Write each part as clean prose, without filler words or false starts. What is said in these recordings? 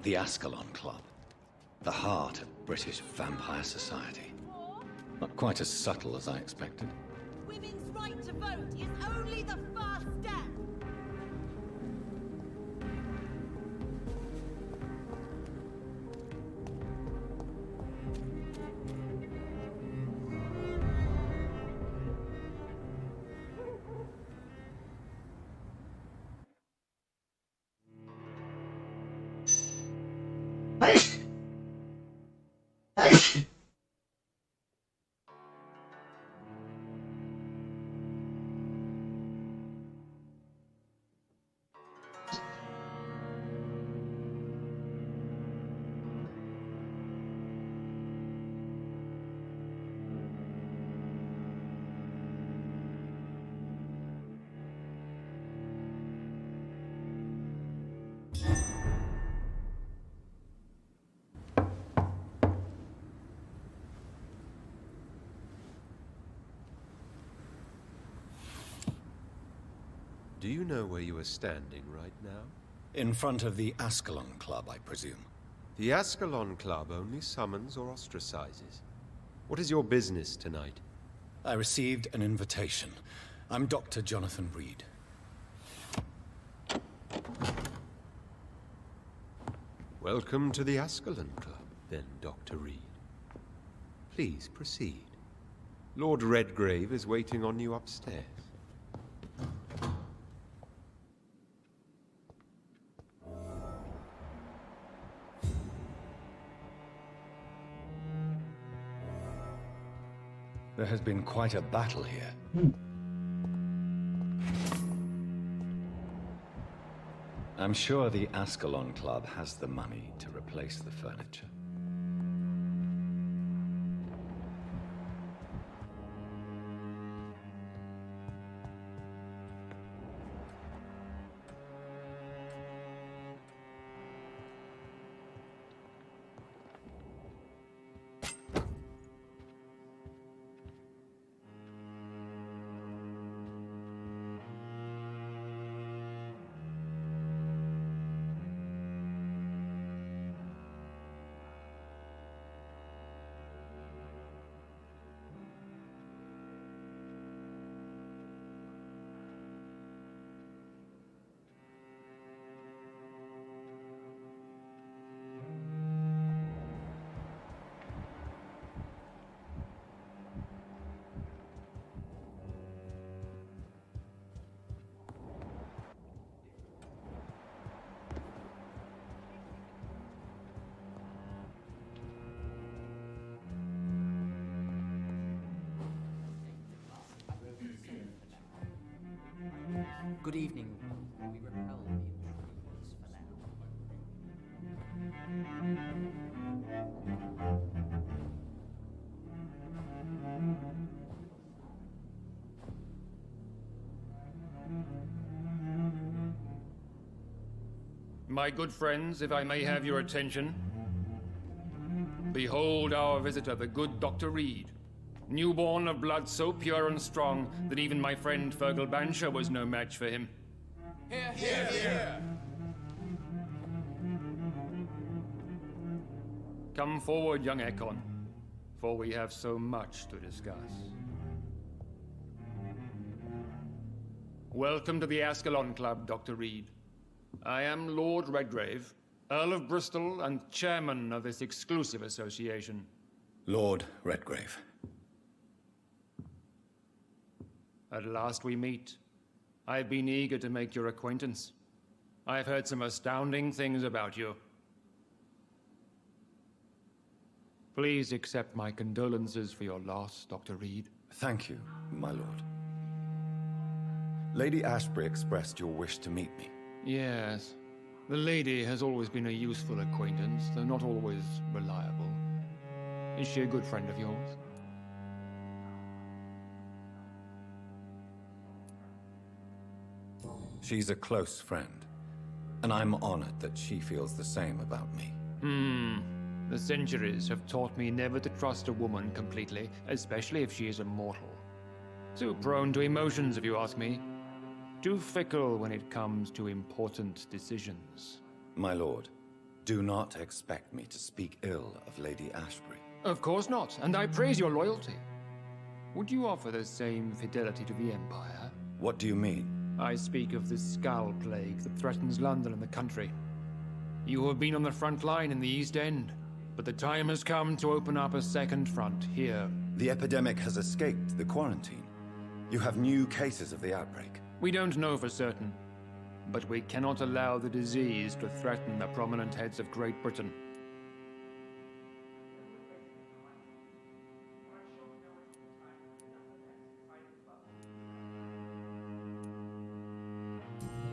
The Ascalon Club. The heart of British vampire society. Not quite as subtle as I expected. Women's right to vote is only the first step. Do you know where you are standing right now? In front of the Ascalon Club, I presume. The Ascalon Club only summons or ostracizes. What is your business tonight? I received an invitation. I'm Dr. Jonathan Reed. Welcome to the Ascalon Club, then, Dr. Reed. Please proceed. Lord Redgrave is waiting on you upstairs. There has been quite a battle here. I'm sure the Ascalon Club has the money to replace the furniture. Good evening. We repel the intruders for now. My good friends, if I may have your attention. Behold our visitor, the good Dr. Reed. Newborn of blood so pure and strong that even my friend Fergal Bansher was no match for him. Hear, hear, hear. Come forward, young Ekon, for we have so much to discuss. Welcome to the Ascalon Club, Dr. Reed. I am Lord Redgrave, Earl of Bristol and chairman of this exclusive association. Lord Redgrave. At last we meet. I've been eager to make your acquaintance. I've heard some astounding things about you. Please accept my condolences for your loss, Dr. Reed. Thank you, my lord. Lady Ashbury expressed your wish to meet me. Yes. The lady has always been a useful acquaintance, though not always reliable. Is she a good friend of yours? She's a close friend. And I'm honored that she feels the same about me. The centuries have taught me never to trust a woman completely, especially if she is a mortal. Too prone to emotions, if you ask me. Too fickle when it comes to important decisions. My lord, do not expect me to speak ill of Lady Ashbury. Of course not, and I praise your loyalty. Would you offer the same fidelity to the Empire? What do you mean? I speak of the Skull Plague that threatens London and the country. You have been on the front line in the East End, but the time has come to open up a second front here. The epidemic has escaped the quarantine. You have new cases of the outbreak. We don't know for certain, but we cannot allow the disease to threaten the prominent heads of Great Britain.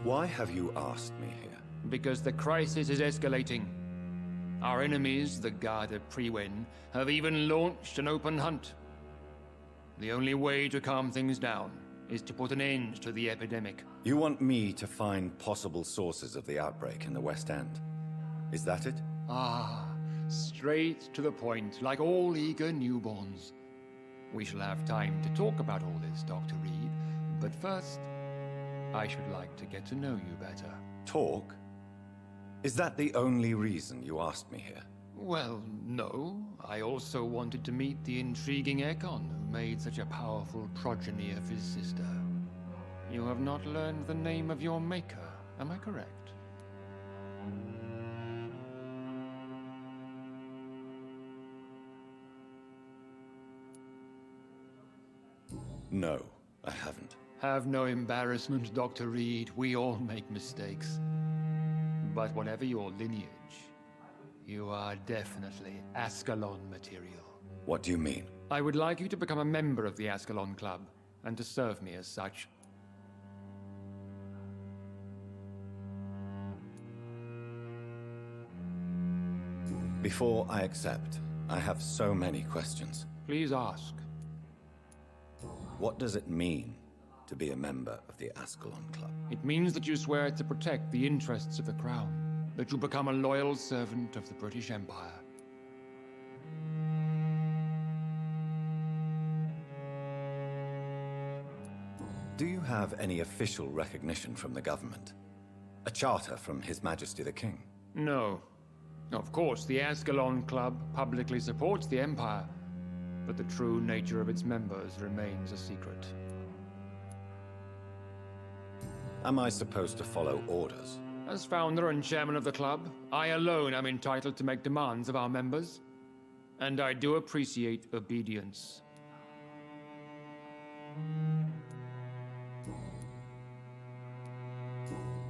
Why have you asked me here? Because the crisis is escalating. Our enemies, the Garda Priwen, have even launched an open hunt. The only way to calm things down is to put an end to the epidemic. You want me to find possible sources of the outbreak in the West End. Is that it? Ah, straight to the point, like all eager newborns. We shall have time to talk about all this, Dr. Reed, but first, I should like to get to know you better. Talk? Is that the only reason you asked me here? Well, no. I also wanted to meet the intriguing Ekon, who made such a powerful progeny of his sister. You have not learned the name of your maker, am I correct? No, I haven't. Have no embarrassment, Dr. Reed. We all make mistakes. But whatever your lineage, you are definitely Ascalon material. What do you mean? I would like you to become a member of the Ascalon Club, and to serve me as such. Before I accept, I have so many questions. Please ask. What does it mean to be a member of the Ascalon Club? It means that you swear to protect the interests of the Crown, that you become a loyal servant of the British Empire. Do you have any official recognition from the government? A charter from His Majesty the King? No. Of course, the Ascalon Club publicly supports the Empire, but the true nature of its members remains a secret. Am I supposed to follow orders? As founder and chairman of the club, I alone am entitled to make demands of our members, and I do appreciate obedience.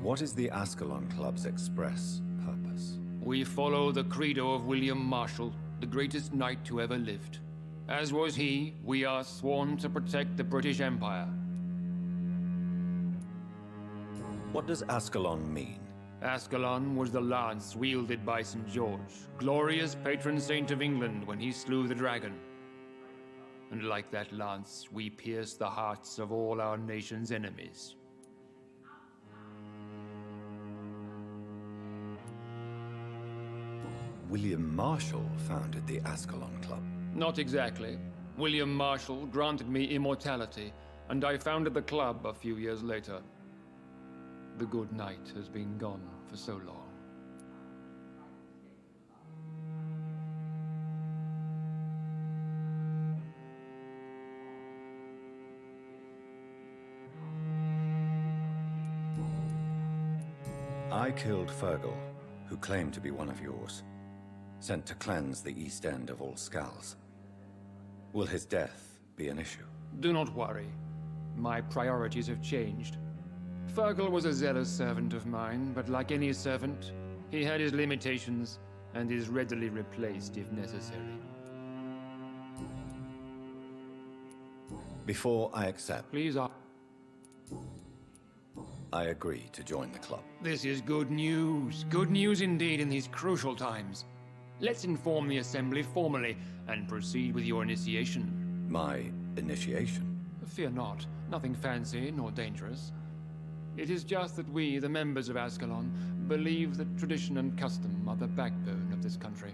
What is the Ascalon Club's express purpose? We follow the credo of William Marshall, the greatest knight who ever lived. As was he, we are sworn to protect the British Empire. What does Ascalon mean? Ascalon was the lance wielded by St. George, glorious patron saint of England when he slew the dragon. And like that lance, we pierce the hearts of all our nation's enemies. William Marshall founded the Ascalon Club. Not exactly. William Marshall granted me immortality, and I founded the club a few years later. The good knight has been gone for so long. I killed Fergal, who claimed to be one of yours, sent to cleanse the East End of all skulls. Will his death be an issue? Do not worry. My priorities have changed. Fergal was a zealous servant of mine, but like any servant, he had his limitations and is readily replaced if necessary. Before I accept, Please, I agree to join the club. This is good news. Good news indeed in these crucial times. Let's inform the Assembly formally and proceed with your initiation. My initiation? Fear not. Nothing fancy nor dangerous. It is just that we, the members of Ascalon, believe that tradition and custom are the backbone of this country.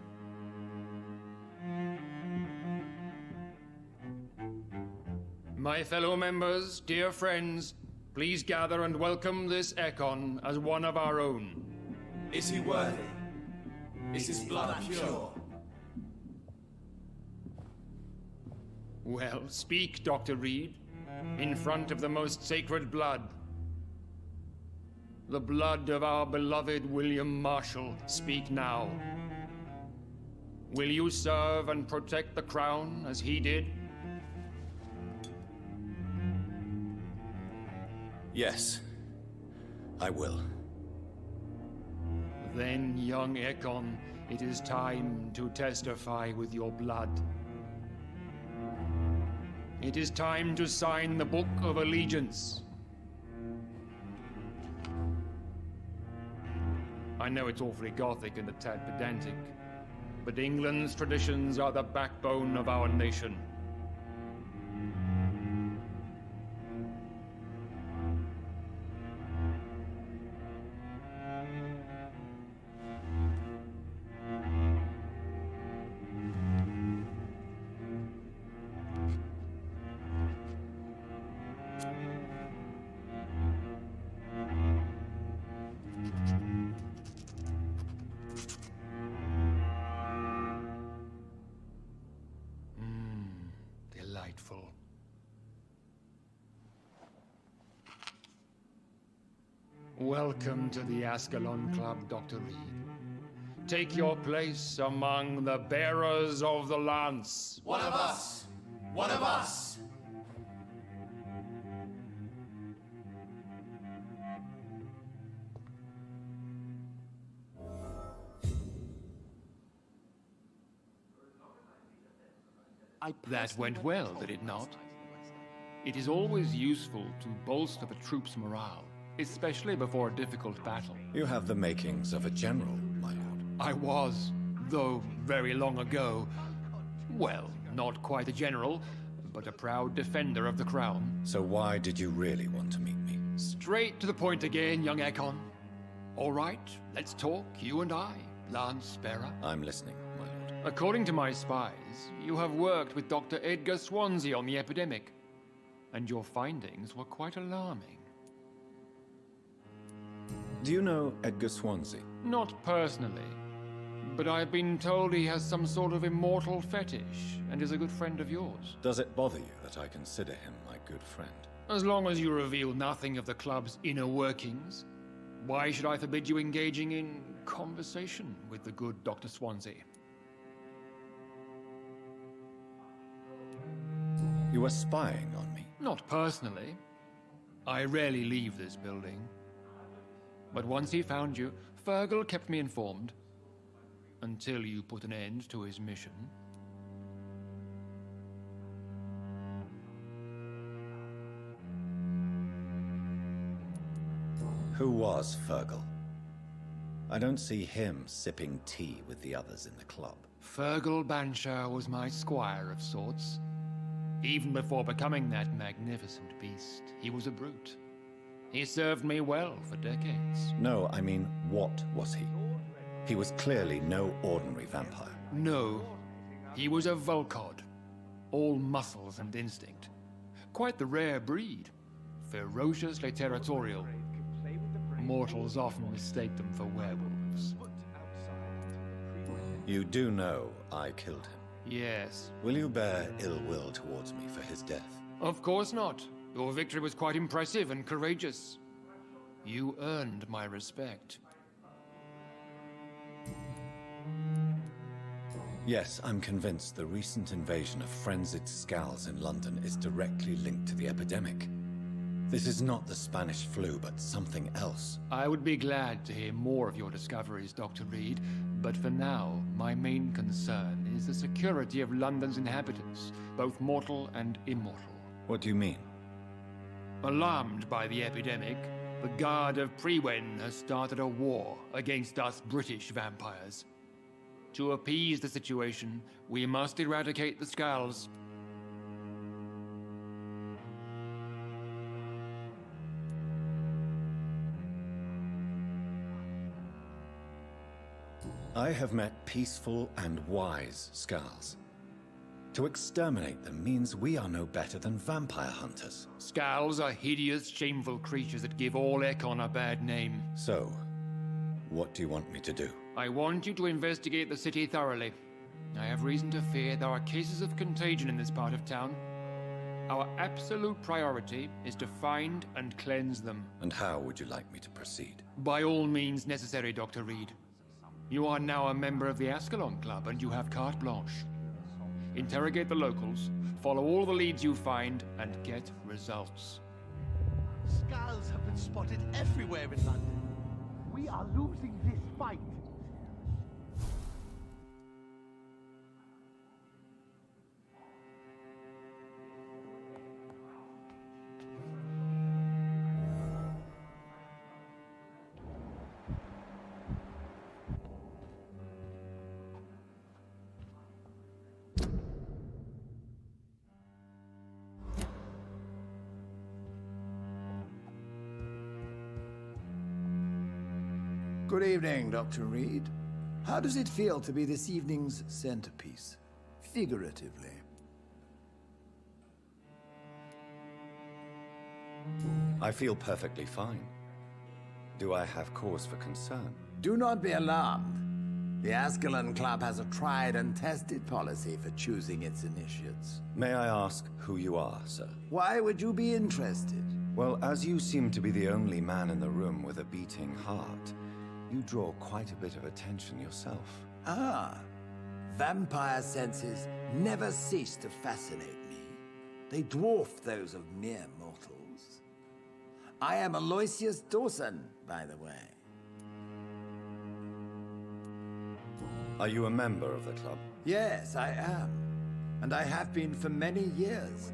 My fellow members, dear friends, please gather and welcome this Ekon as one of our own. Is he worthy? Is his blood pure? Well, speak, Dr. Reed, in front of the most sacred blood. The blood of our beloved William Marshall, speak now. Will you serve and protect the crown as he did? Yes, I will. Then, young Ekon, it is time to testify with your blood. It is time to sign the Book of Allegiance. I know it's awfully gothic and a tad pedantic, but England's traditions are the backbone of our nation. Delightful. Welcome to the Ascalon Club, Dr. Reed. Take your place among the bearers of the lance. One of us! One of us! That went well, did it not? It is always useful to bolster the troops' morale, especially before a difficult battle. You have the makings of a general, my lord. I was, though very long ago, well, not quite a general, but a proud defender of the crown. So why did you really want to meet me? Straight to the point again, young Ekon. All right, let's talk, you and I, Lance Bearer. I'm listening, my lord. According to my spies, you have worked with Dr. Edgar Swansea on the epidemic, and your findings were quite alarming. Do you know Edgar Swansea? Not personally, but I've been told he has some sort of immortal fetish and is a good friend of yours. Does it bother you that I consider him my good friend? As long as you reveal nothing of the club's inner workings, why should I forbid you engaging in conversation with the good Dr. Swansea? You were spying on me. Not personally. I rarely leave this building. But once he found you, Fergal kept me informed. Until you put an end to his mission. Who was Fergal? I don't see him sipping tea with the others in the club. Fergal Banshire was my squire of sorts. Even before becoming that magnificent beast, he was a brute. He served me well for decades. No, I mean, what was he? He was clearly no ordinary vampire. No, he was a Volcod. All muscles and instinct. Quite the rare breed. Ferociously territorial. Mortals often mistake them for werewolves. You do know I killed him. Yes. Will you bear ill will towards me for his death? Of course not. Your victory was quite impressive and courageous. You earned my respect. Yes, I'm convinced the recent invasion of frenzied Scals in London is directly linked to the epidemic. This is not the Spanish flu, but something else. I would be glad to hear more of your discoveries, Dr. Reed, but for now, my main concern is the security of London's inhabitants, both mortal and immortal. What do you mean? Alarmed by the epidemic, the Guard of Prewen has started a war against us British vampires. To appease the situation, we must eradicate the Scals. I have met peaceful and wise Skulls. To exterminate them means we are no better than vampire hunters. Skulls are hideous, shameful creatures that give all Ekon a bad name. So, what do you want me to do? I want you to investigate the city thoroughly. I have reason to fear there are cases of contagion in this part of town. Our absolute priority is to find and cleanse them. And how would you like me to proceed? By all means necessary, Dr. Reed. You are now a member of the Ascalon Club and you have carte blanche. Interrogate the locals, follow all the leads you find, and get results. Skulls have been spotted everywhere in London. We are losing this fight. Good evening, Dr. Reed. How does it feel to be this evening's centerpiece? Figuratively. I feel perfectly fine. Do I have cause for concern? Do not be alarmed. The Ascalon Club has a tried and tested policy for choosing its initiates. May I ask who you are, sir? Why would you be interested? Well, as you seem to be the only man in the room with a beating heart, you draw quite a bit of attention yourself. Ah, vampire senses never cease to fascinate me. They dwarf those of mere mortals. I am Aloysius Dawson, by the way. Are you a member of the club? Yes, I am. And I have been for many years.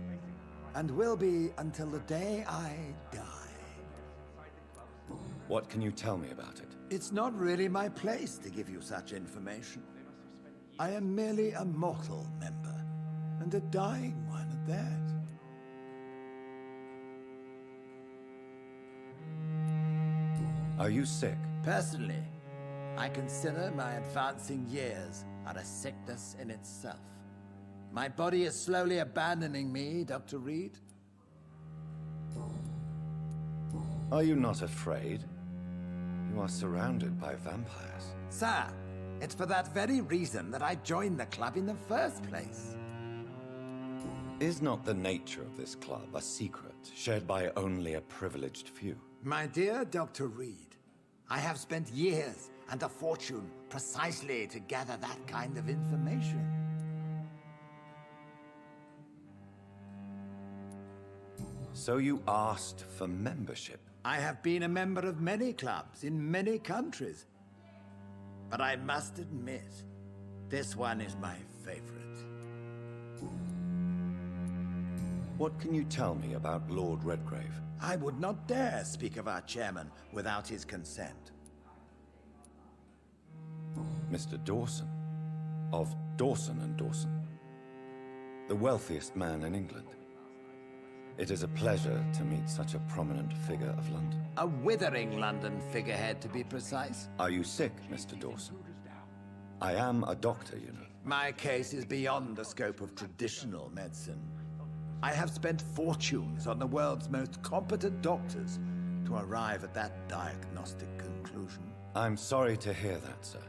And will be until the day I die. What can you tell me about it? It's not really my place to give you such information. I am merely a mortal member, and a dying one at that. Are you sick? Personally, I consider my advancing years are a sickness in itself. My body is slowly abandoning me, Dr. Reed. Are you not afraid? You are surrounded by vampires. Sir, it's for that very reason that I joined the club in the first place. Is not the nature of this club a secret shared by only a privileged few? My dear Dr. Reed, I have spent years and a fortune precisely to gather that kind of information. So you asked for membership? I have been a member of many clubs in many countries. But I must admit, this one is my favorite. What can you tell me about Lord Redgrave? I would not dare speak of our chairman without his consent. Mr. Dawson, of Dawson and Dawson, the wealthiest man in England. It is a pleasure to meet such a prominent figure of London. A withering London figurehead, to be precise. Are you sick, Mr. Dawson? I am a doctor, you know. My case is beyond the scope of traditional medicine. I have spent fortunes on the world's most competent doctors to arrive at that diagnostic conclusion. I'm sorry to hear that, sir.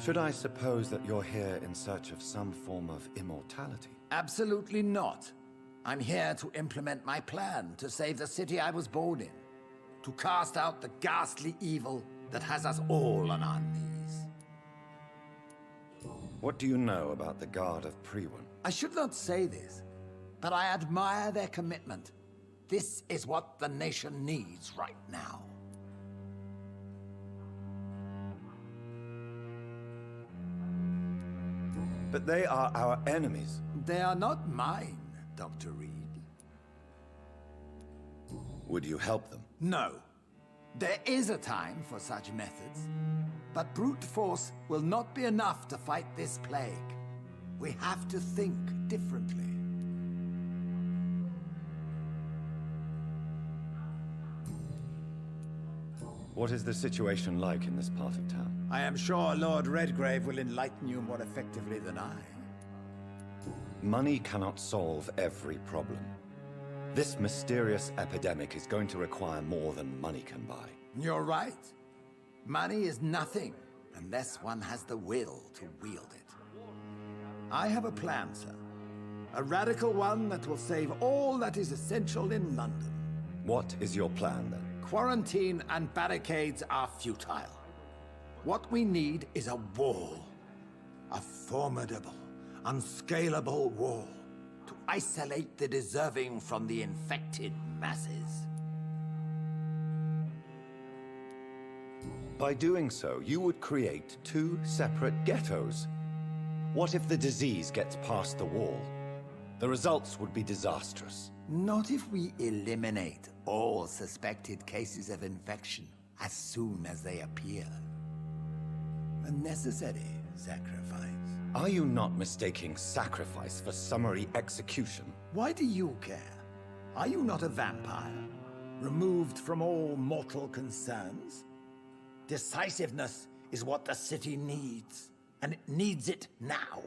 Should I suppose that you're here in search of some form of immortality? Absolutely not. I'm here to implement my plan to save the city I was born in. To cast out the ghastly evil that has us all on our knees. What do you know about the Guard of Priwen? I should not say this, but I admire their commitment. This is what the nation needs right now. But they are our enemies. They are not mine, Dr. Reed. Would you help them? No. There is a time for such methods. But brute force will not be enough to fight this plague. We have to think differently. What is the situation like in this part of town? I am sure Lord Redgrave will enlighten you more effectively than I. Money cannot solve every problem. This mysterious epidemic is going to require more than money can buy. You're right. Money is nothing unless one has the will to wield it. I have a plan, sir. A radical one that will save all that is essential in London. What is your plan, then? Quarantine and barricades are futile. What we need is a wall. A formidable, unscalable wall to isolate the deserving from the infected masses. By doing so, you would create two separate ghettos. What if the disease gets past the wall? The results would be disastrous. Not if we eliminate all suspected cases of infection as soon as they appear. A necessary sacrifice. Are you not mistaking sacrifice for summary execution? Why do you care? Are you not a vampire? Removed from all mortal concerns? Decisiveness is what the city needs, and it needs it now.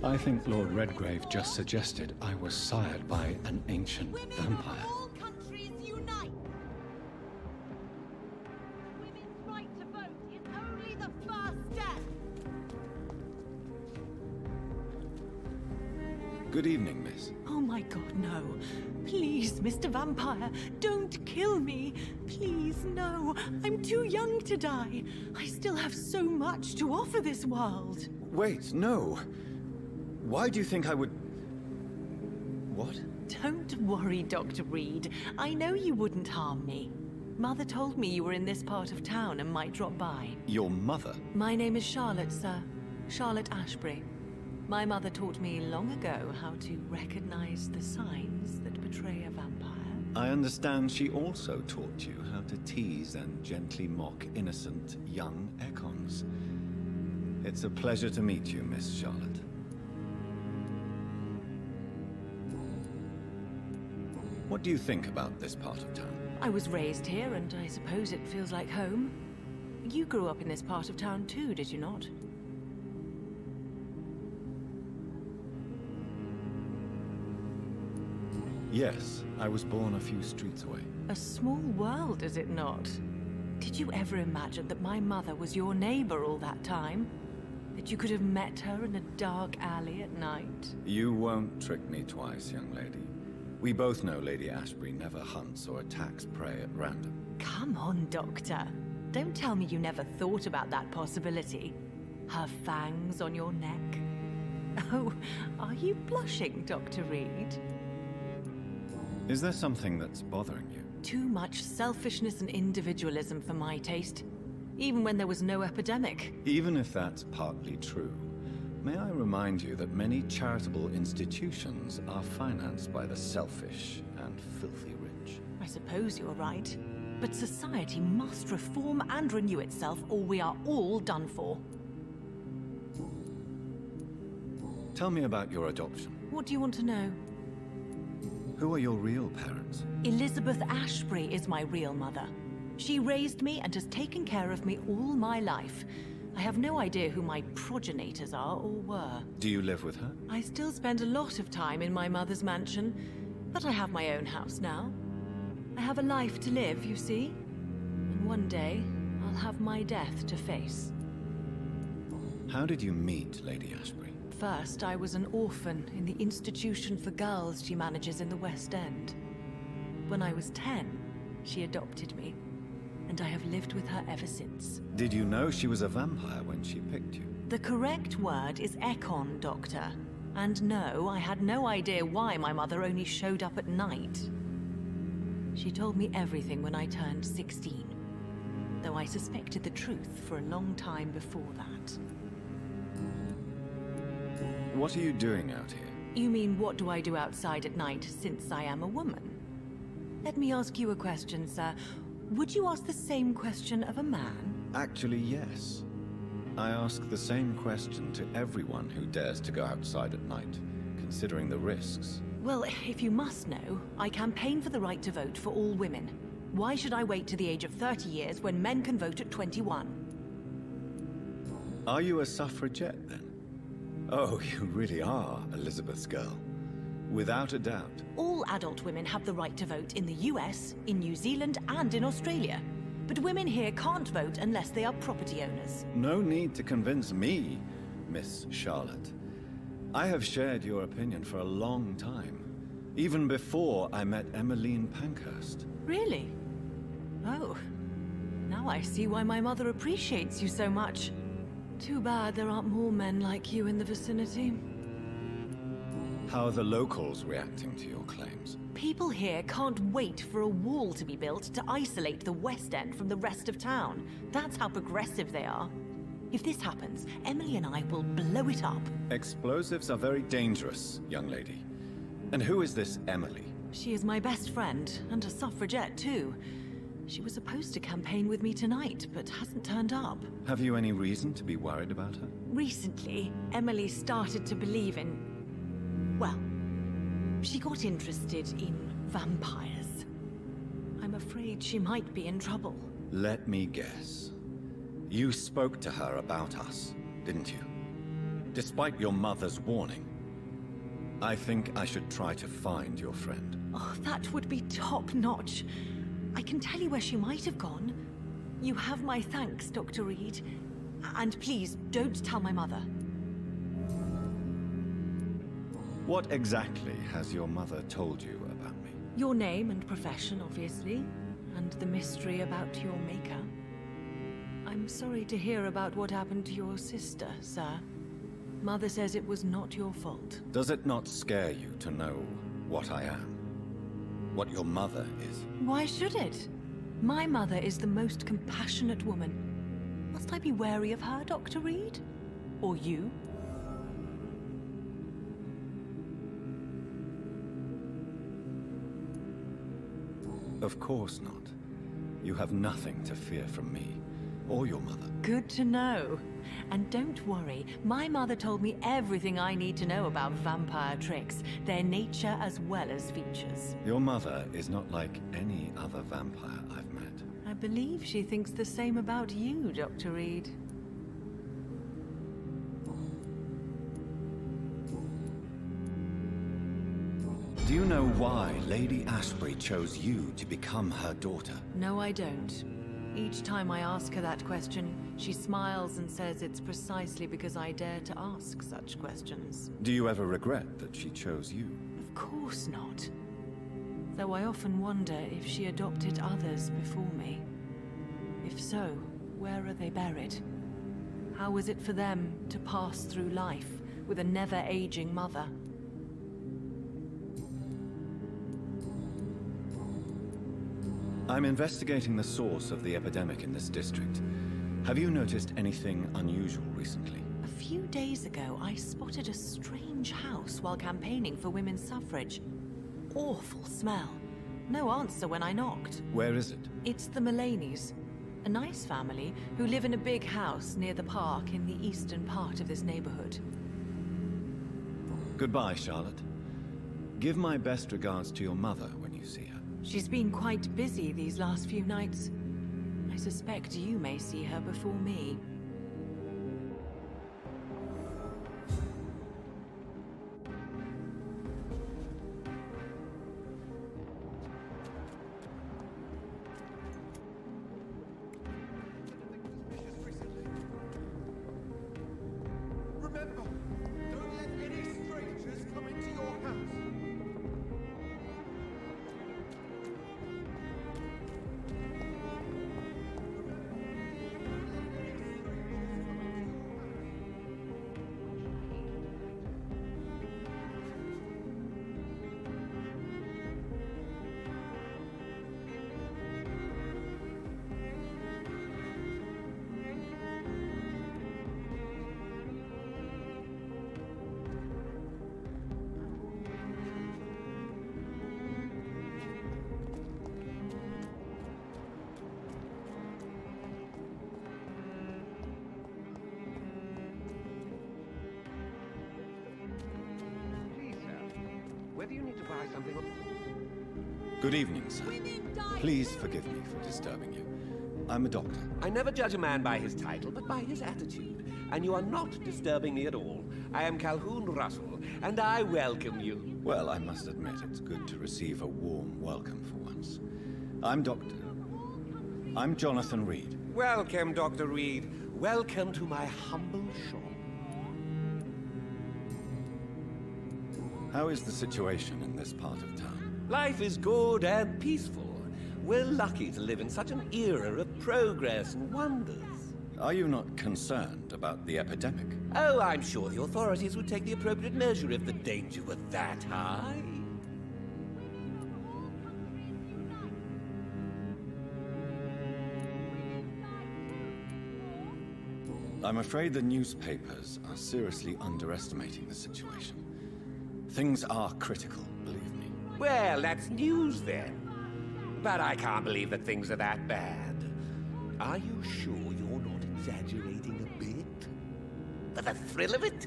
I think Lord Redgrave just suggested I was sired by an ancient Women vampire. of all countries unite! Women's right to vote is only the first step! Good evening, miss. Oh my god, no. Please, Mr. Vampire, don't kill me. Please, no. I'm too young to die. I still have so much to offer this world. Wait, no. Why do you think I would... What? Don't worry, Dr. Reed. I know you wouldn't harm me. Mother told me you were in this part of town and might drop by. Your mother? My name is Charlotte, sir. Charlotte Ashbury. My mother taught me long ago how to recognize the signs that betray a vampire. I understand she also taught you how to tease and gently mock innocent young Ekons. It's a pleasure to meet you, Miss Charlotte. What do you think about this part of town? I was raised here, and I suppose it feels like home. You grew up in this part of town too, did you not? Yes, I was born a few streets away. A small world, is it not? Did you ever imagine that my mother was your neighbor all that time? That you could have met her in a dark alley at night? You won't trick me twice, young lady. We both know Lady Ashbury never hunts or attacks prey at random. Come on, Doctor. Don't tell me you never thought about that possibility. Her fangs on your neck. Oh, are you blushing, Dr. Reed? Is there something that's bothering you? Too much selfishness and individualism for my taste. Even when there was no epidemic. Even if that's partly true, May I remind you that many charitable institutions are financed by the selfish and filthy rich? I suppose you're right. But society must reform and renew itself, or we are all done for. Tell me about your adoption. What do you want to know? Who are your real parents? Elizabeth Ashbury is my real mother. She raised me and has taken care of me all my life. I have no idea who my progenitors are or were. Do you live with her? I still spend a lot of time in my mother's mansion, but I have my own house now. I have a life to live, you see. And one day, I'll have my death to face. How did you meet Lady Ashbury? First, I was an orphan in the institution for girls she manages in the West End. When I was 10, she adopted me, and I have lived with her ever since. Did you know she was a vampire when she picked you? The correct word is Ekon, Doctor. And no, I had no idea why my mother only showed up at night. She told me everything when I turned 16, though I suspected the truth for a long time before that. What are you doing out here? You mean, what do I do outside at night since I am a woman? Let me ask you a question, sir. Would you ask the same question of a man? Actually, yes. I ask the same question to everyone who dares to go outside at night, considering the risks. Well, if you must know, I campaign for the right to vote for all women. Why should I wait to the age of 30 years when men can vote at 21? Are you a suffragette, then? Oh, you really are Elizabeth's girl. Without a doubt. All adult women have the right to vote in the US, in New Zealand, and in Australia. But women here can't vote unless they are property owners. No need to convince me, Miss Charlotte. I have shared your opinion for a long time. Even before I met Emmeline Pankhurst. Really? Oh. Now I see why my mother appreciates you so much. Too bad there aren't more men like you in the vicinity. How are the locals reacting to your claims? People here can't wait for a wall to be built to isolate the West End from the rest of town. That's how progressive they are. If this happens, Emily and I will blow it up. Explosives are very dangerous, young lady. And who is this Emily? She is my best friend, and a suffragette too. She was supposed to campaign with me tonight, but hasn't turned up. Have you any reason to be worried about her? Recently, Emily started to believe in... well, she got interested in vampires. I'm afraid she might be in trouble. Let me guess. You spoke to her about us, didn't you? Despite your mother's warning. I think I should try to find your friend. Oh, that would be top-notch. I can tell you where she might have gone. You have my thanks, Dr. Reed. And please, don't tell my mother. What exactly has your mother told you about me? Your name and profession, obviously. And the mystery about your maker. I'm sorry to hear about what happened to your sister, sir. Mother says it was not your fault. Does it not scare you to know what I am? What your mother is? Why should it? My mother is the most compassionate woman. Must I be wary of her, Dr. Reed? Or you? Of course not. You have nothing to fear from me, or your mother. Good to know. And don't worry, my mother told me everything I need to know about vampire tricks, their nature as well as features. Your mother is not like any other vampire I've met. I believe she thinks the same about you, Dr. Reed. Do you know why Lady Ashbury chose you to become her daughter? No, I don't. Each time I ask her that question, she smiles and says it's precisely because I dare to ask such questions. Do you ever regret that she chose you? Of course not. Though I often wonder if she adopted others before me. If so, where are they buried? How was it for them to pass through life with a never-aging mother? I'm investigating the source of the epidemic in this district. Have you noticed anything unusual recently? A few few days ago, I spotted a strange house while campaigning for women's suffrage. Awful smell. No answer when I knocked. Where is it? It's the Mullaneys, a nice family who live in a big house near the park in the eastern part of this neighborhood. Goodbye, Charlotte. Give my best regards to your mother when you see her. She's been quite busy these last few nights. I suspect you may see her before me. Remember, don't let any strangers come into your house. Whether you need to buy something or... Good evening, sir. Please forgive me for disturbing you. I'm a doctor. I never judge a man by his title, but by his attitude. And you are not disturbing me at all. I am Calhoun Russell, and I welcome you. Well, I must admit it's good to receive a warm welcome for once. I'm Jonathan Reed. Welcome, Dr. Reed. Welcome to my humble shop. How is the situation in this part of town? Life is good and peaceful. We're lucky to live in such an era of progress and wonders. Are you not concerned about the epidemic? Oh, I'm sure the authorities would take the appropriate measure if the danger were that high. I'm afraid the newspapers are seriously underestimating the situation. Things are critical, believe me. Well, that's news then. But I can't believe that things are that bad. Are you sure you're not exaggerating a bit? For the thrill of it?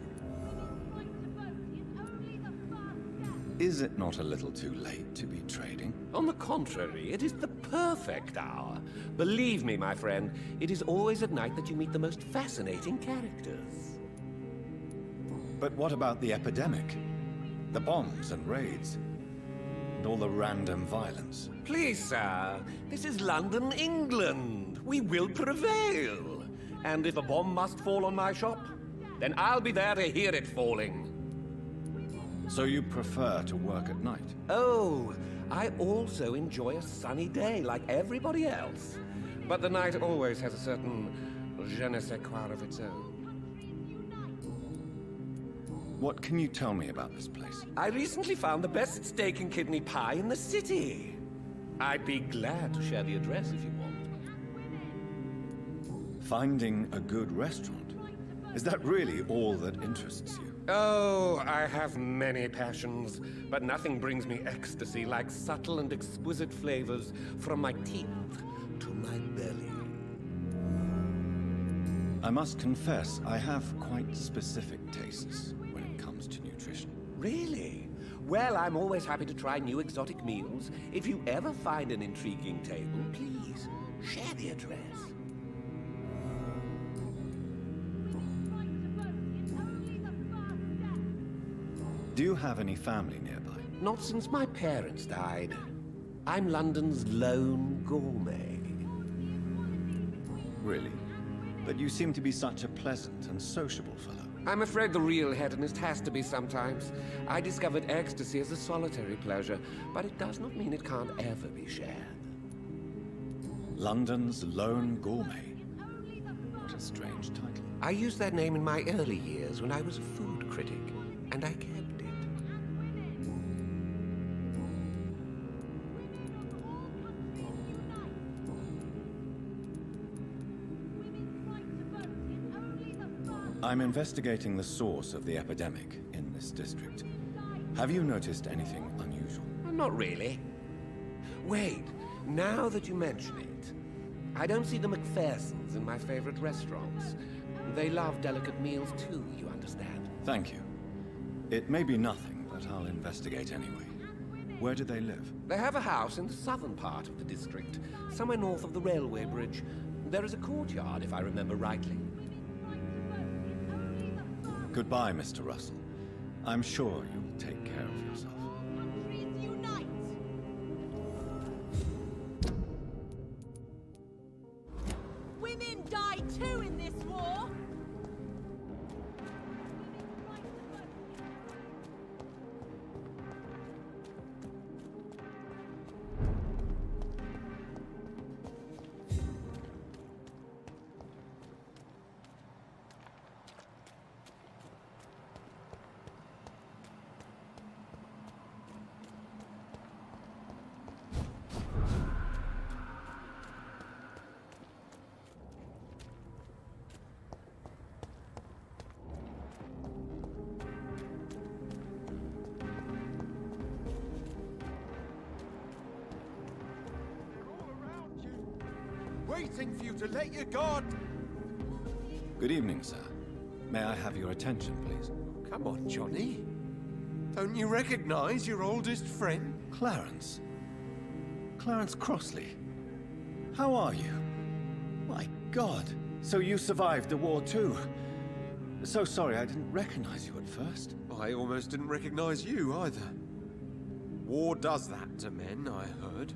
Is it not a little too late to be trading? On the contrary, it is the perfect hour. Believe me, my friend, it is always at night that you meet the most fascinating characters. But what about the epidemic? The bombs and raids? And all the random violence? Please, sir, this is London, England. We will prevail. And if a bomb must fall on my shop, then I'll be there to hear it falling. So you prefer to work at night? Oh, I also enjoy a sunny day like everybody else. But the night always has a certain je ne sais quoi of its own. What can you tell me about this place? I recently found the best steak and kidney pie in the city. I'd be glad to share the address if you want. Finding a good restaurant? Is that really all that interests you? Oh, I have many passions, but nothing brings me ecstasy like subtle and exquisite flavors from my teeth to my belly. I must confess, I have quite specific tastes when it comes to nutrition. Really? Well, I'm always happy to try new exotic meals. If you ever find an intriguing table, please share the address. Do you have any family nearby? Not since my parents died. I'm London's lone gourmet. Really? But you seem to be such a pleasant and sociable fellow. I'm afraid the real hedonist has to be sometimes. I discovered ecstasy as a solitary pleasure, but it does not mean it can't ever be shared. London's lone gourmet. What a strange title. I used that name in my early years when I was a food critic, and I kept it. I'm investigating the source of the epidemic in this district. Have you noticed anything unusual? Not really. Wait, now that you mention it, I don't see the McPhersons in my favorite restaurants. They love delicate meals too, you understand? Thank you. It may be nothing, but I'll investigate anyway. Where do they live? They have a house in the southern part of the district, somewhere north of the railway bridge. There is a courtyard, if I remember rightly. Goodbye, Mr. Russell. I'm sure you'll take care of yourself. Countries unite! Women die too in this war! Waiting for you to let your guard... Good evening, sir. May I have your attention, please? Come on, Johnny. Don't you recognize your oldest friend? Clarence. Clarence Crossley. How are you? My God. So you survived the war too. So sorry I didn't recognize you at first. I almost didn't recognize you either. War does that to men, I heard.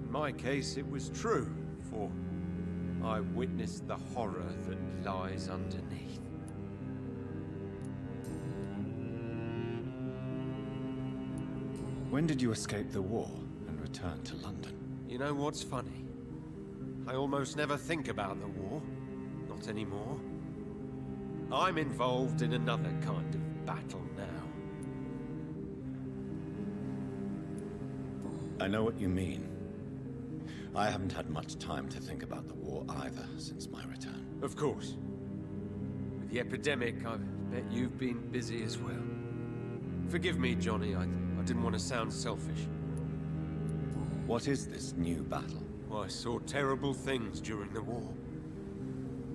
In my case, it was true, for I witnessed the horror that lies underneath. When did you escape the war and return to London? You know what's funny? I almost never think about the war. Not anymore. I'm involved in another kind of battle now. I know what you mean. I haven't had much time to think about the war either since my return. Of course. With the epidemic, I bet you've been busy as well. Forgive me, Johnny, I didn't want to sound selfish. What is this new battle? I saw terrible things during the war.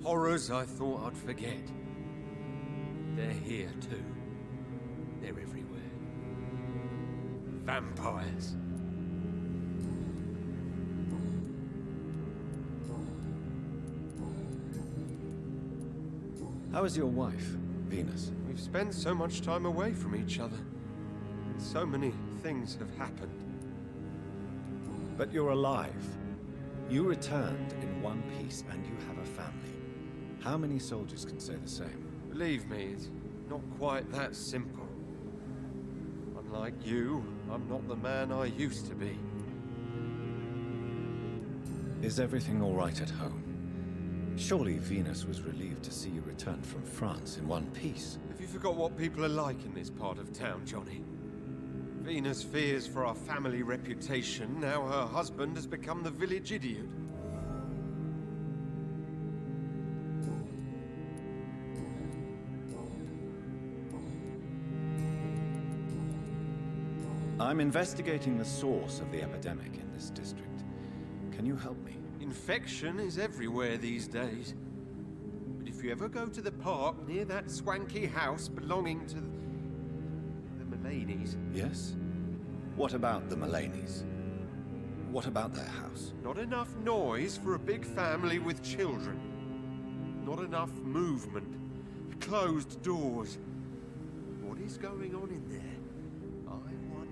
Horrors I thought I'd forget. They're here too. They're everywhere. Vampires. How is your wife, Venus? We've spent so much time away from each other. So many things have happened. But you're alive. You returned in one piece and you have a family. How many soldiers can say the same? Believe me, it's not quite that simple. Unlike you, I'm not the man I used to be. Is everything all right at home? Surely Venus was relieved to see you return from France in one piece. Have you forgot what people are like in this part of town, Johnny? Venus fears for our family reputation. Now her husband has become the village idiot. I'm investigating the source of the epidemic in this district. Can you help me? Infection is everywhere these days. But if you ever go to the park near that swanky house belonging to the Mullaneys... Yes? What about the Mullaneys? What about their house? Not enough noise for a big family with children. Not enough movement. Closed doors. What is going on in there? I wonder.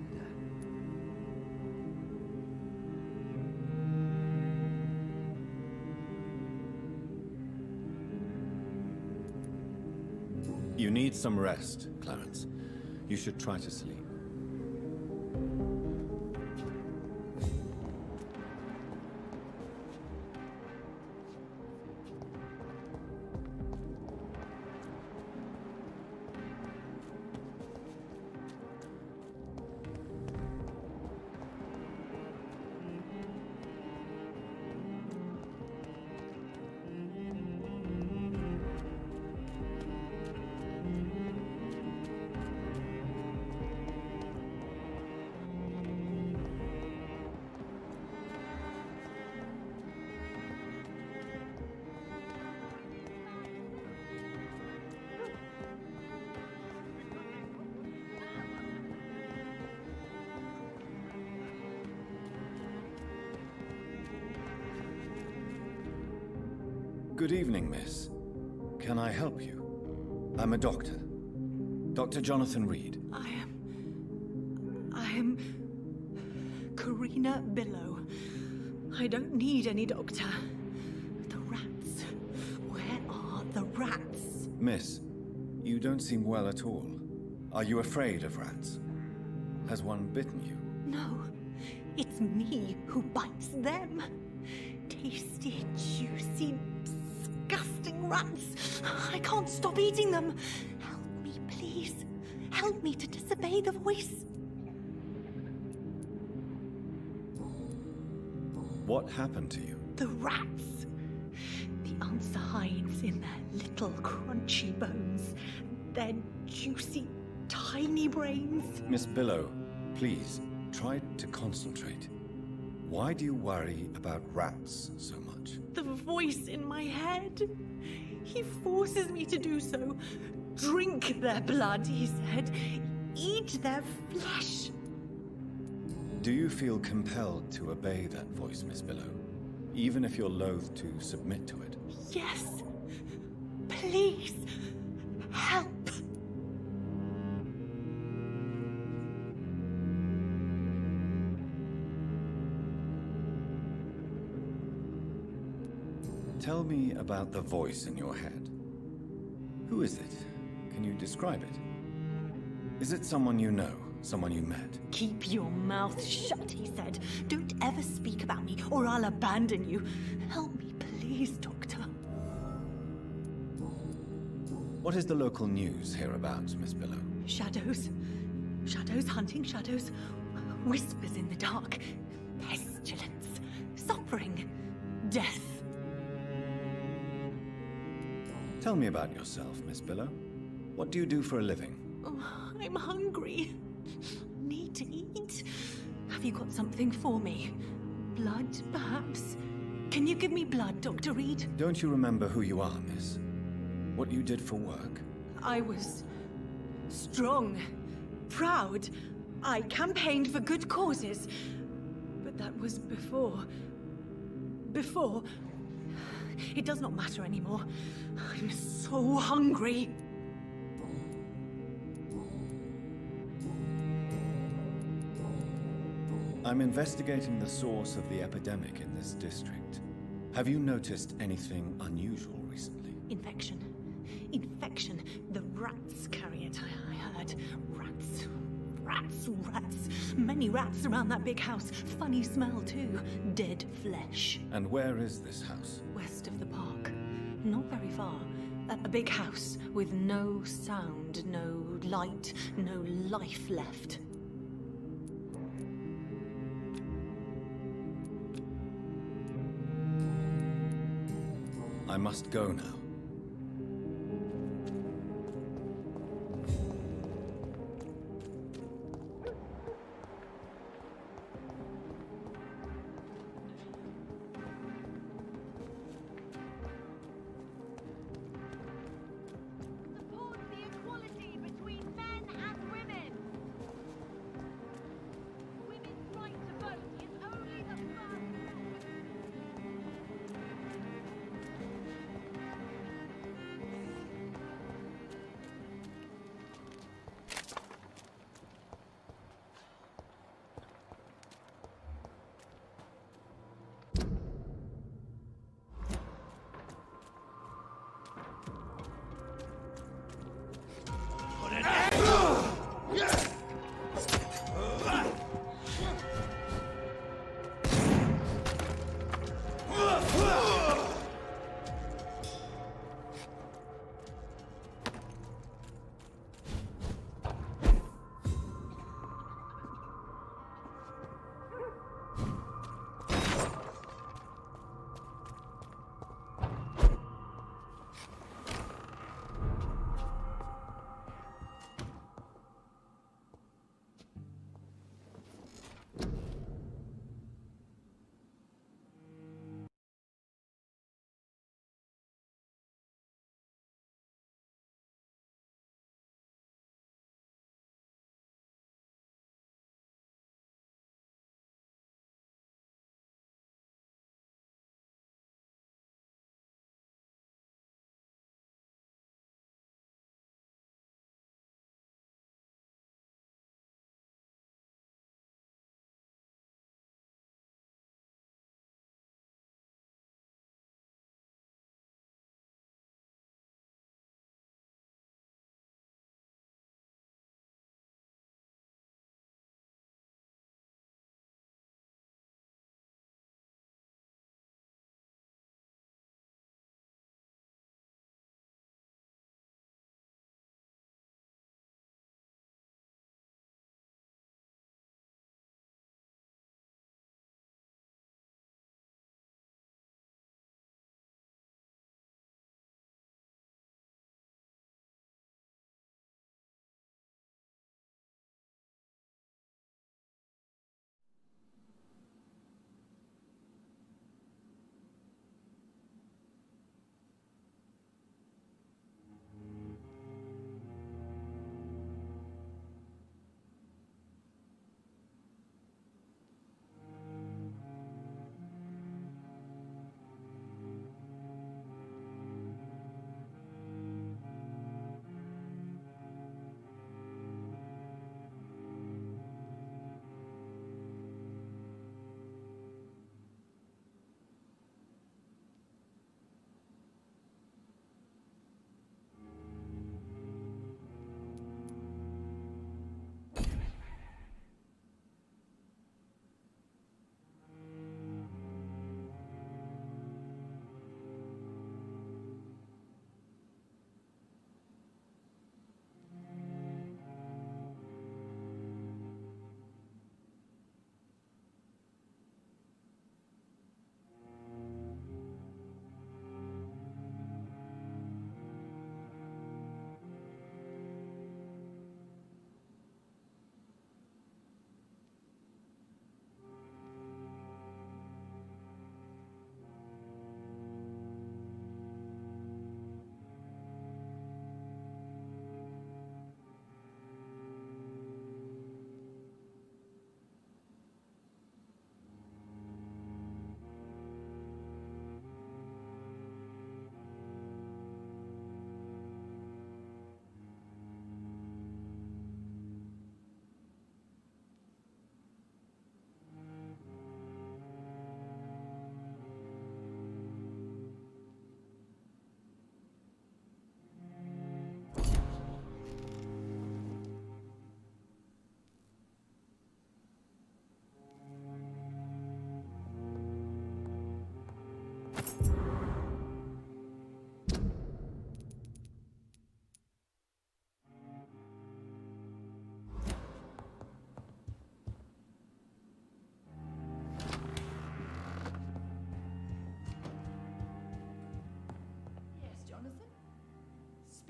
You need some rest, Clarence. You should try to sleep. Good evening, miss. Can I help you? I'm a doctor. Dr. Jonathan Reed. I am Karina Billow. I don't need any doctor. The rats. Where are the rats? Miss, you don't seem well at all. Are you afraid of rats? Has one bitten you? No, it's me who bites them. Tasty, juicy, disgusting rats. I can't stop eating them. Help me, please. Help me to disobey the voice. What happened to you? The rats. The answer hides in their little crunchy bones, their juicy, tiny brains. Miss Billow, please, try to concentrate. Why do you worry about rats so much? The voice in my head. He forces me to do so. Drink their blood, he said. Eat their flesh. Do you feel compelled to obey that voice, Miss Billow? Even if you're loath to submit to it? Yes. Please. Help. Tell me about the voice in your head. Who is it? Can you describe it? Is it someone you know? Someone you met? Keep your mouth shut, he said. Don't ever speak about me, or I'll abandon you. Help me, please, Doctor. What is the local news hereabouts, Miss Billow? Shadows. Shadows hunting shadows. Whispers in the dark. Pestilence. Suffering. Death. Tell me about yourself, Miss Billow. What do you do for a living? Oh, I'm hungry. Need to eat. Have you got something for me? Blood, perhaps? Can you give me blood, Dr. Reed? Don't you remember who you are, miss? What you did for work? I was strong, proud. I campaigned for good causes. But that was before. Before. It does not matter anymore. I'm so hungry. I'm investigating the source of the epidemic in this district. Have you noticed anything unusual recently? Infection. Infection. The rats carry it, I heard. Rats. Rats. Rats. Many rats around that big house. Funny smell, too. Dead flesh. And where is this house? West of the park. Not very far. A big house with no sound, no light, no life left. I must go now. Support the equality between men and women. Women's right to vote is only the first step.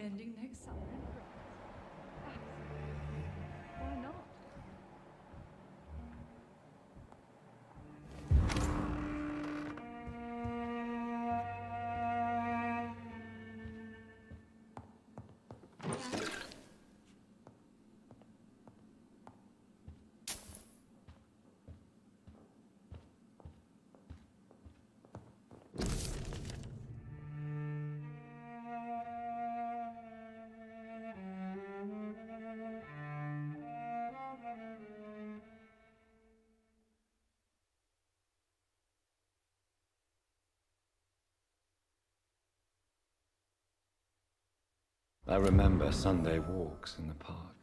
spending next summer in France. Absolutely. Why not? I remember Sunday walks in the park.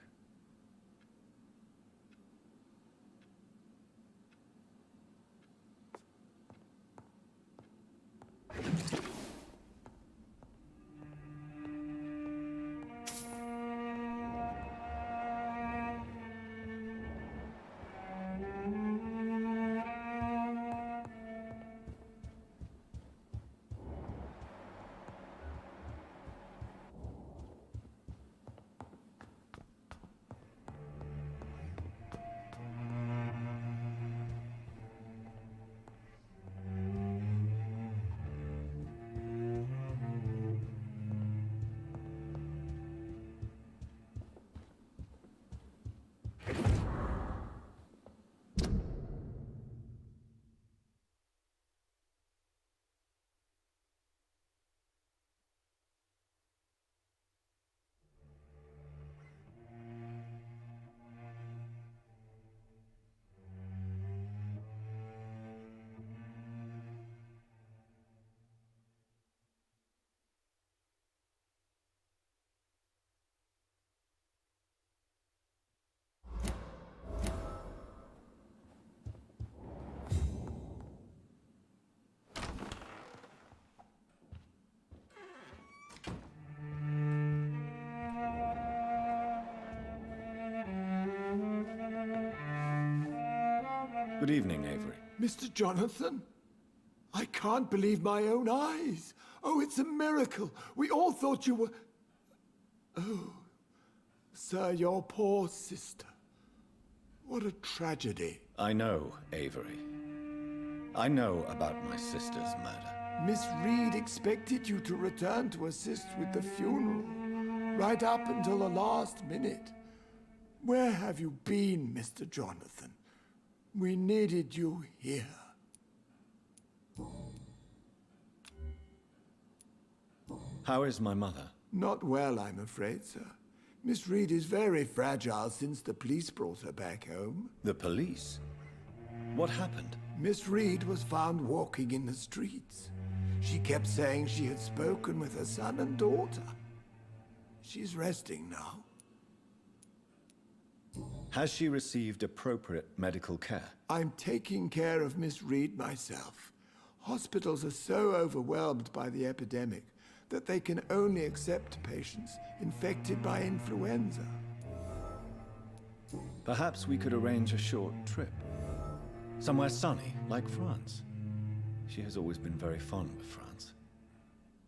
Good evening, Avery. Mr. Jonathan? I can't believe my own eyes. Oh, it's a miracle. We all thought you were... Oh, sir, your poor sister. What a tragedy. I know, Avery. I know about my sister's murder. Miss Reed expected you to return to assist with the funeral, right up until the last minute. Where have you been, Mr. Jonathan? We needed you here. How is my mother? Not well, I'm afraid, sir. Miss Reed is very fragile since the police brought her back home. The police? What happened? Miss Reed was found walking in the streets. She kept saying she had spoken with her son and daughter. She's resting now. Has she received appropriate medical care? I'm taking care of Miss Reed myself. Hospitals are so overwhelmed by the epidemic that they can only accept patients infected by influenza. Perhaps we could arrange a short trip. Somewhere sunny, like France. She has always been very fond of France.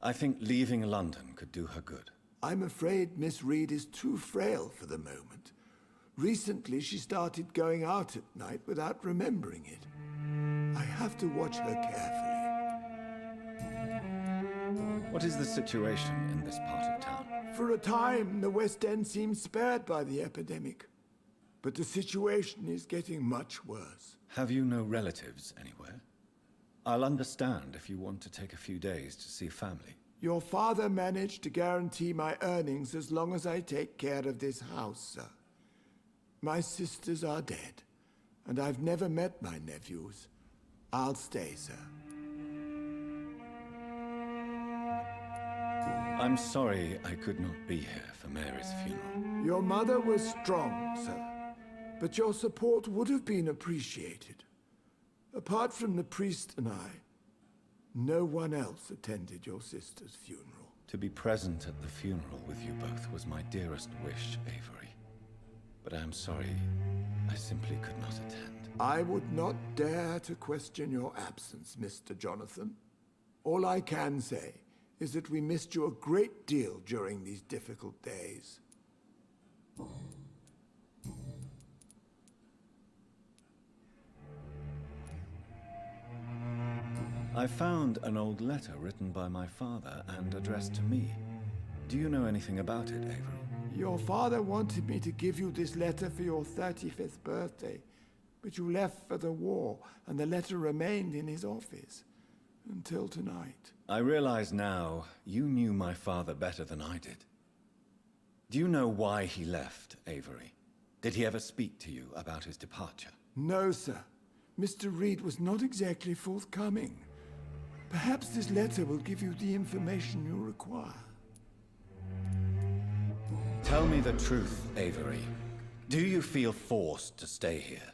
I think leaving London could do her good. I'm afraid Miss Reed is too frail for the moment. Recently, she started going out at night without remembering it. I have to watch her carefully. What is the situation in this part of town? For a time, the West End seemed spared by the epidemic. But the situation is getting much worse. Have you no relatives anywhere? I'll understand if you want to take a few days to see family. Your father managed to guarantee my earnings as long as I take care of this house, sir. My sisters are dead, and I've never met my nephews. I'll stay, sir. I'm sorry I could not be here for Mary's funeral. Your mother was strong, sir, but your support would have been appreciated. Apart from the priest and I, no one else attended your sister's funeral. To be present at the funeral with you both was my dearest wish, Avery. But I am sorry, I simply could not attend. I would not dare to question your absence, Mr. Jonathan. All I can say is that we missed you a great deal during these difficult days. I found an old letter written by my father and addressed to me. Do you know anything about it, Avery? Your father wanted me to give you this letter for your 35th birthday, but you left for the war, and the letter remained in his office until tonight. I realize now you knew my father better than I did. Do you know why he left, Avery? Did he ever speak to you about his departure? No, sir. Mr. Reed was not exactly forthcoming. Perhaps this letter will give you the information you require. Tell me the truth, Avery. Do you feel forced to stay here?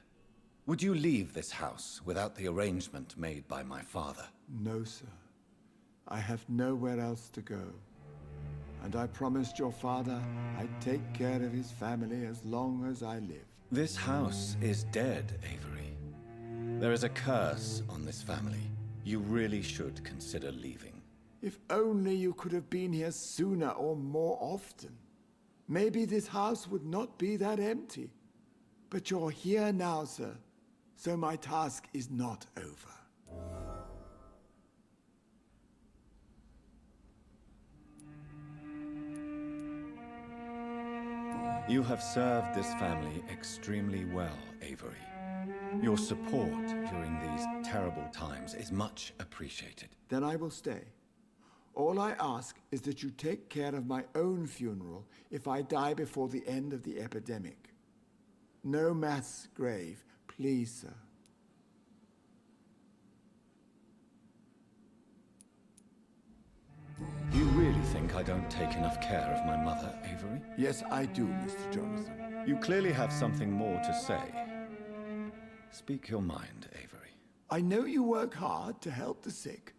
Would you leave this house without the arrangement made by my father? No, sir. I have nowhere else to go. And I promised your father I'd take care of his family as long as I lived. This house is dead, Avery. There is a curse on this family. You really should consider leaving. If only you could have been here sooner or more often. Maybe this house would not be that empty. But you're here now, sir, so my task is not over. You have served this family extremely well, Avery. Your support during these terrible times is much appreciated. Then I will stay. All I ask is that you take care of my own funeral if I die before the end of the epidemic. No mass grave, please, sir. You really think I don't take enough care of my mother, Avery? Yes, I do, Mr. Jonathan. You clearly have something more to say. Speak your mind, Avery. I know you work hard to help the sick,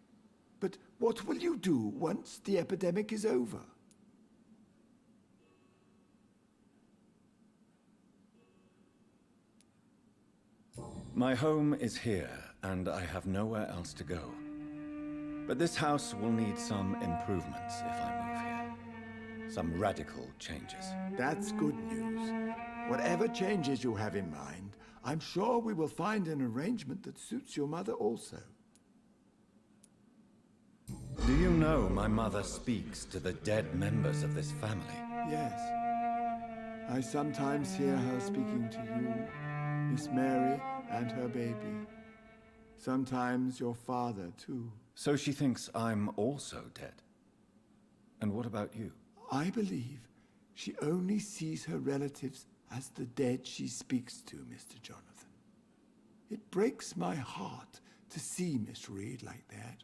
but what will you do once the epidemic is over? My home is here, and I have nowhere else to go. But this house will need some improvements if I move here. Some radical changes. That's good news. Whatever changes you have in mind, I'm sure we will find an arrangement that suits your mother also. Do you know my mother speaks to the dead members of this family? Yes. I sometimes hear her speaking to you, Miss Mary, and her baby. Sometimes your father, too. So she thinks I'm also dead. And what about you? I believe she only sees her relatives as the dead she speaks to, Mr. Jonathan. It breaks my heart to see Miss Reed like that.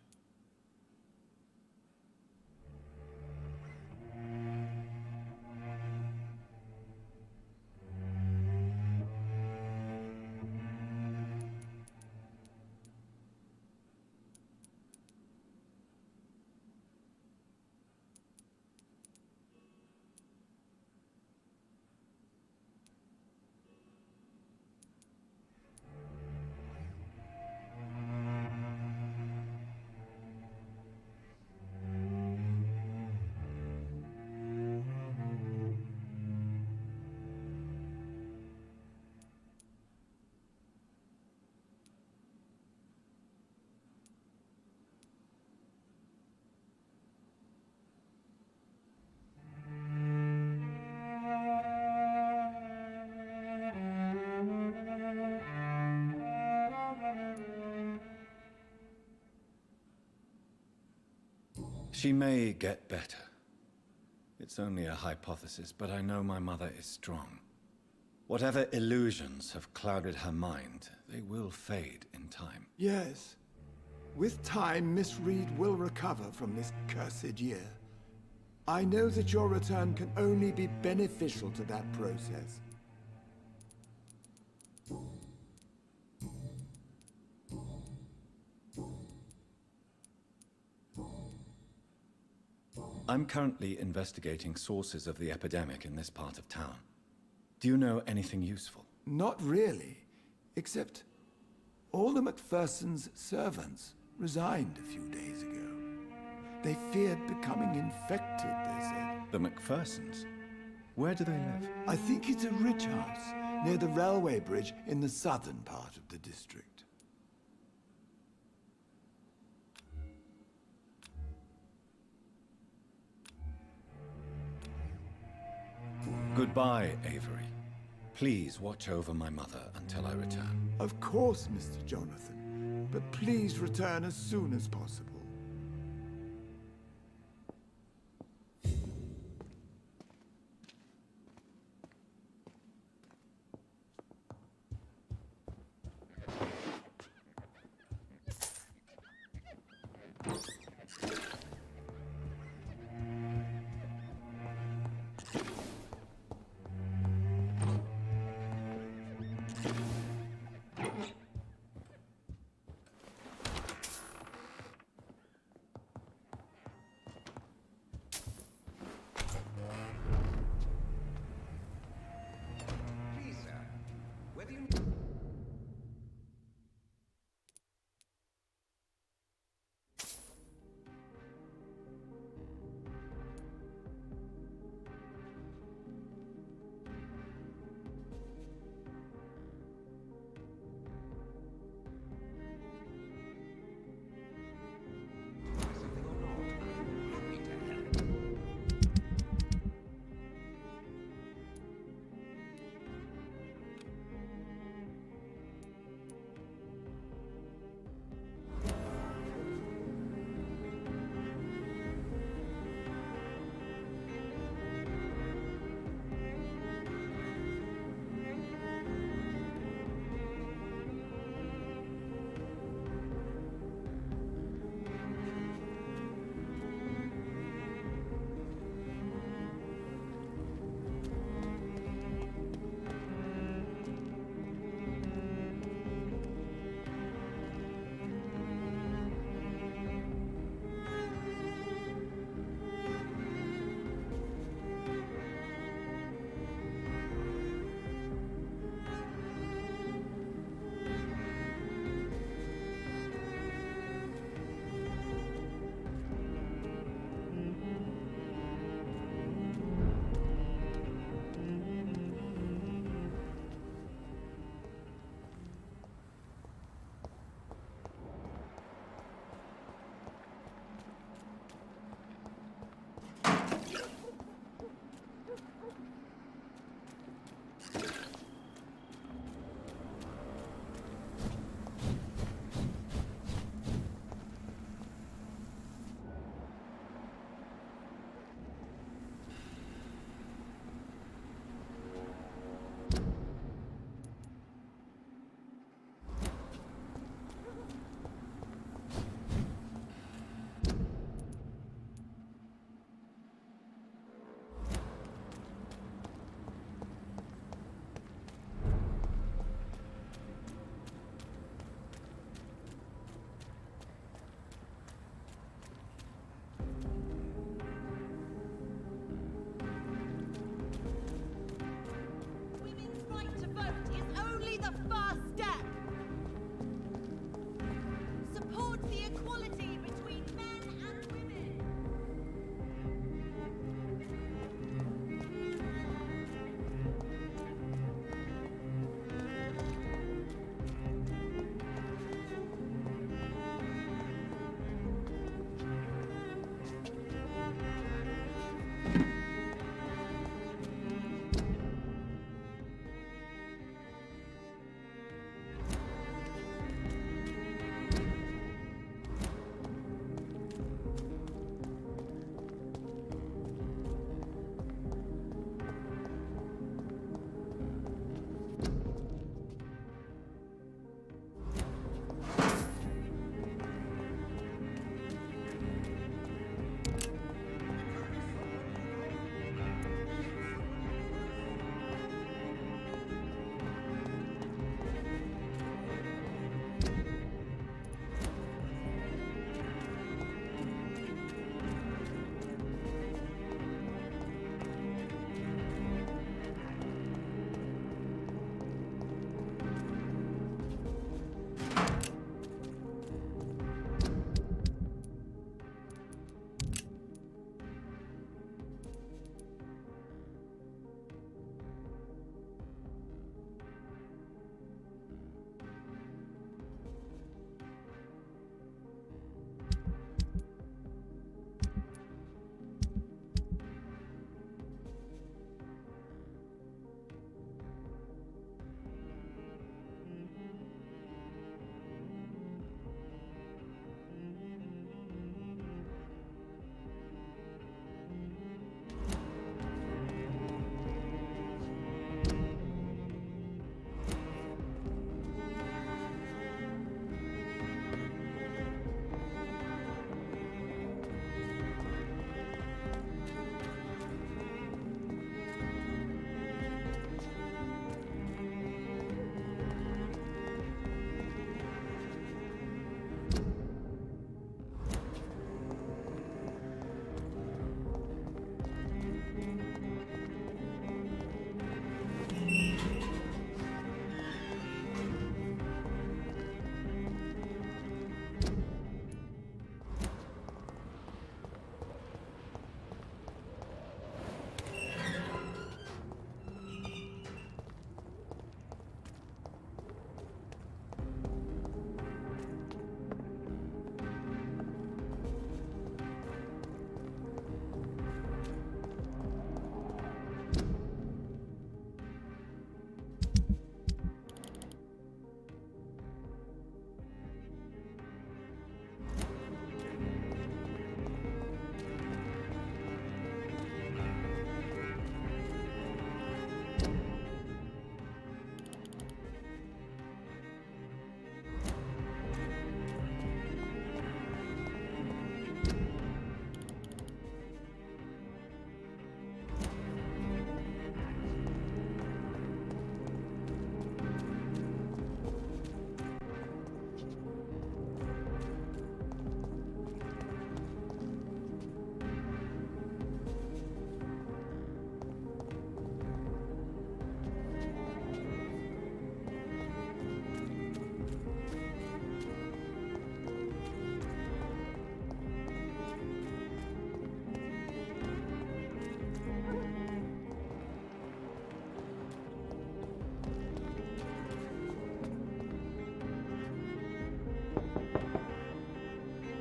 She may get better. It's only a hypothesis, but I know my mother is strong. Whatever illusions have clouded her mind, they will fade in time. Yes. With time, Miss Reed will recover from this cursed year. I know that your return can only be beneficial to that process. I'm currently investigating sources of the epidemic in this part of town. Do you know anything useful? Not really, except all the MacPherson's servants resigned a few days ago. They feared becoming infected, they said. The MacPhersons? Where do they live? I think it's a ridge house near the railway bridge in the southern part of the district. Goodbye, Avery. Please watch over my mother until I return. Of course, Mr. Jonathan. But please return as soon as possible.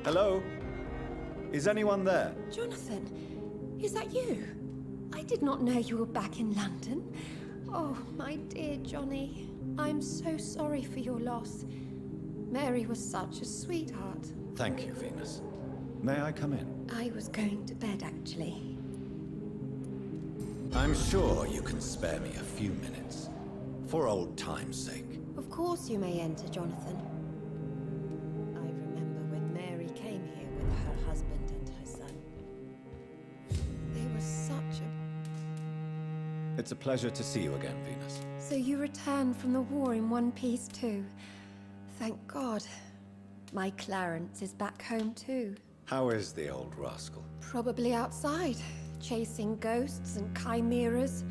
Hello? Is anyone there? Jonathan, is that you? I did not know you were back in London. Oh, my dear Johnny. I'm so sorry for your loss. Mary was such a sweetheart. Thank you, Venus. May I come in? I was going to bed, actually. I'm sure you can spare me a few minutes. For old time's sake. Of course you may enter, Jonathan. I remember when Mary came here with her husband and her son. They were such a... It's a pleasure to see you again, Venus. So you returned from the war in one piece too. Thank God. My Clarence is back home too. How is the old rascal? Probably outside, chasing ghosts and chimeras.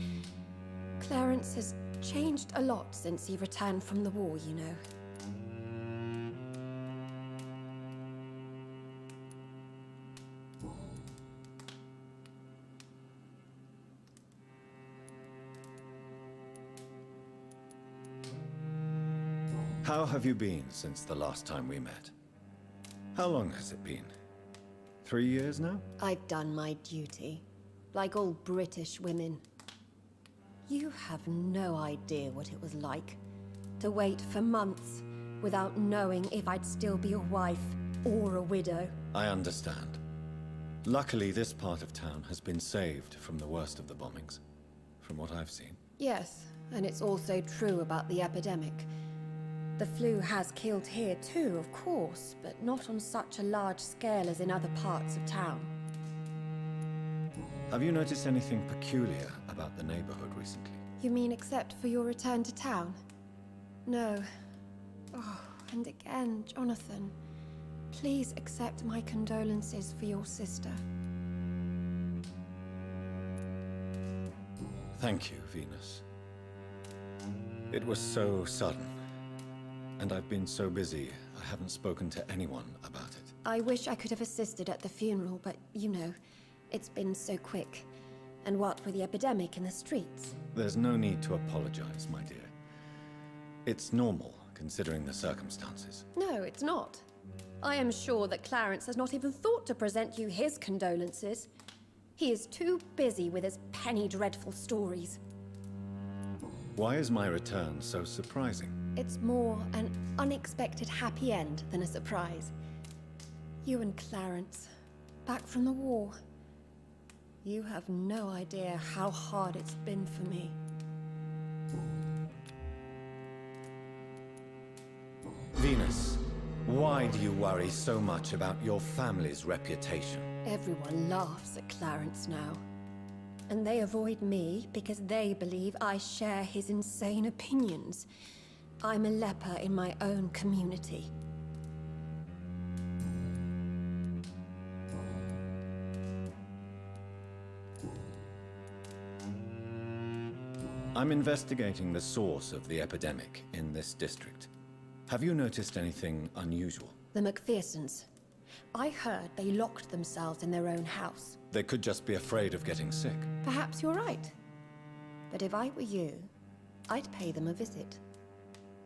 Clarence has changed a lot since he returned from the war, you know. How have you been since the last time we met? How long has it been? 3 years now? I've done my duty, like all British women. You have no idea what it was like to wait for months without knowing if I'd still be a wife or a widow. I understand. Luckily, this part of town has been saved from the worst of the bombings, from what I've seen. Yes, and it's also true about the epidemic. The flu has killed here too, of course, but not on such a large scale as in other parts of town. Have you noticed anything peculiar about the neighborhood recently? You mean except for your return to town? No. Oh, and again, Jonathan, please accept my condolences for your sister. Thank you, Venus. It was so sudden. And I've been so busy, I haven't spoken to anyone about it. I wish I could have assisted at the funeral, but you know, it's been so quick. And what with the epidemic in the streets? There's no need to apologize, my dear. It's normal, considering the circumstances. No, it's not. I am sure that Clarence has not even thought to present you his condolences. He is too busy with his penny dreadful stories. Why is my return so surprising? It's more an unexpected happy end than a surprise. You and Clarence, back from the war. You have no idea how hard it's been for me. Venus, why do you worry so much about your family's reputation? Everyone laughs at Clarence now. And they avoid me because they believe I share his insane opinions. I'm a leper in my own community. I'm investigating the source of the epidemic in this district. Have you noticed anything unusual? The MacPhersons. I heard they locked themselves in their own house. They could just be afraid of getting sick. Perhaps you're right. But if I were you, I'd pay them a visit.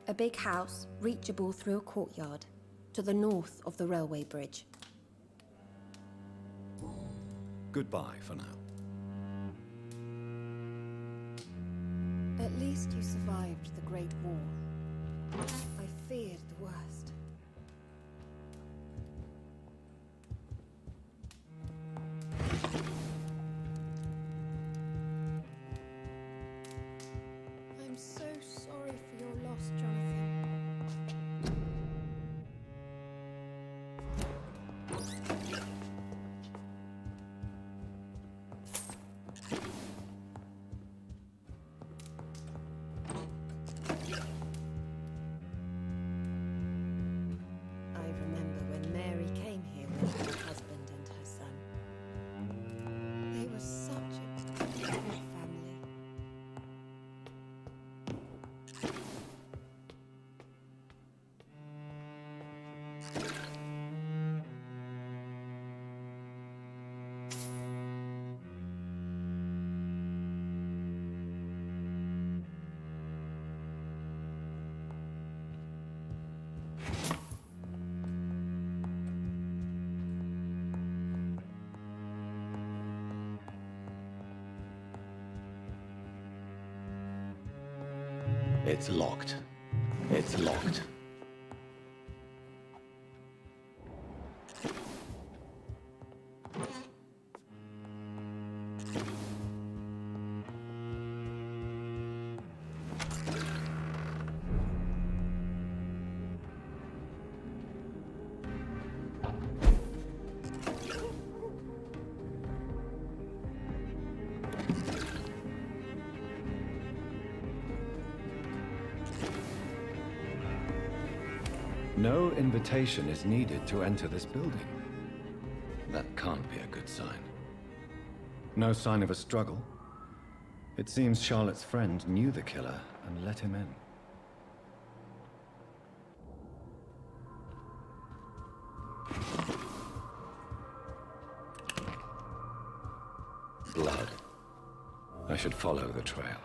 A big house, reachable through a courtyard, to the north of the railway bridge. Goodbye for now. At least you survived the Great War. I feared the worst. I'm so sorry for your loss, Jonathan. I remember when Mary came here with her husband and her son. They were such a beautiful family. It's locked. It's locked. No invitation is needed to enter this building. That can't be a good sign. No sign of a struggle. It seems Charlotte's friend knew the killer and let him in. Blood. I should follow the trail.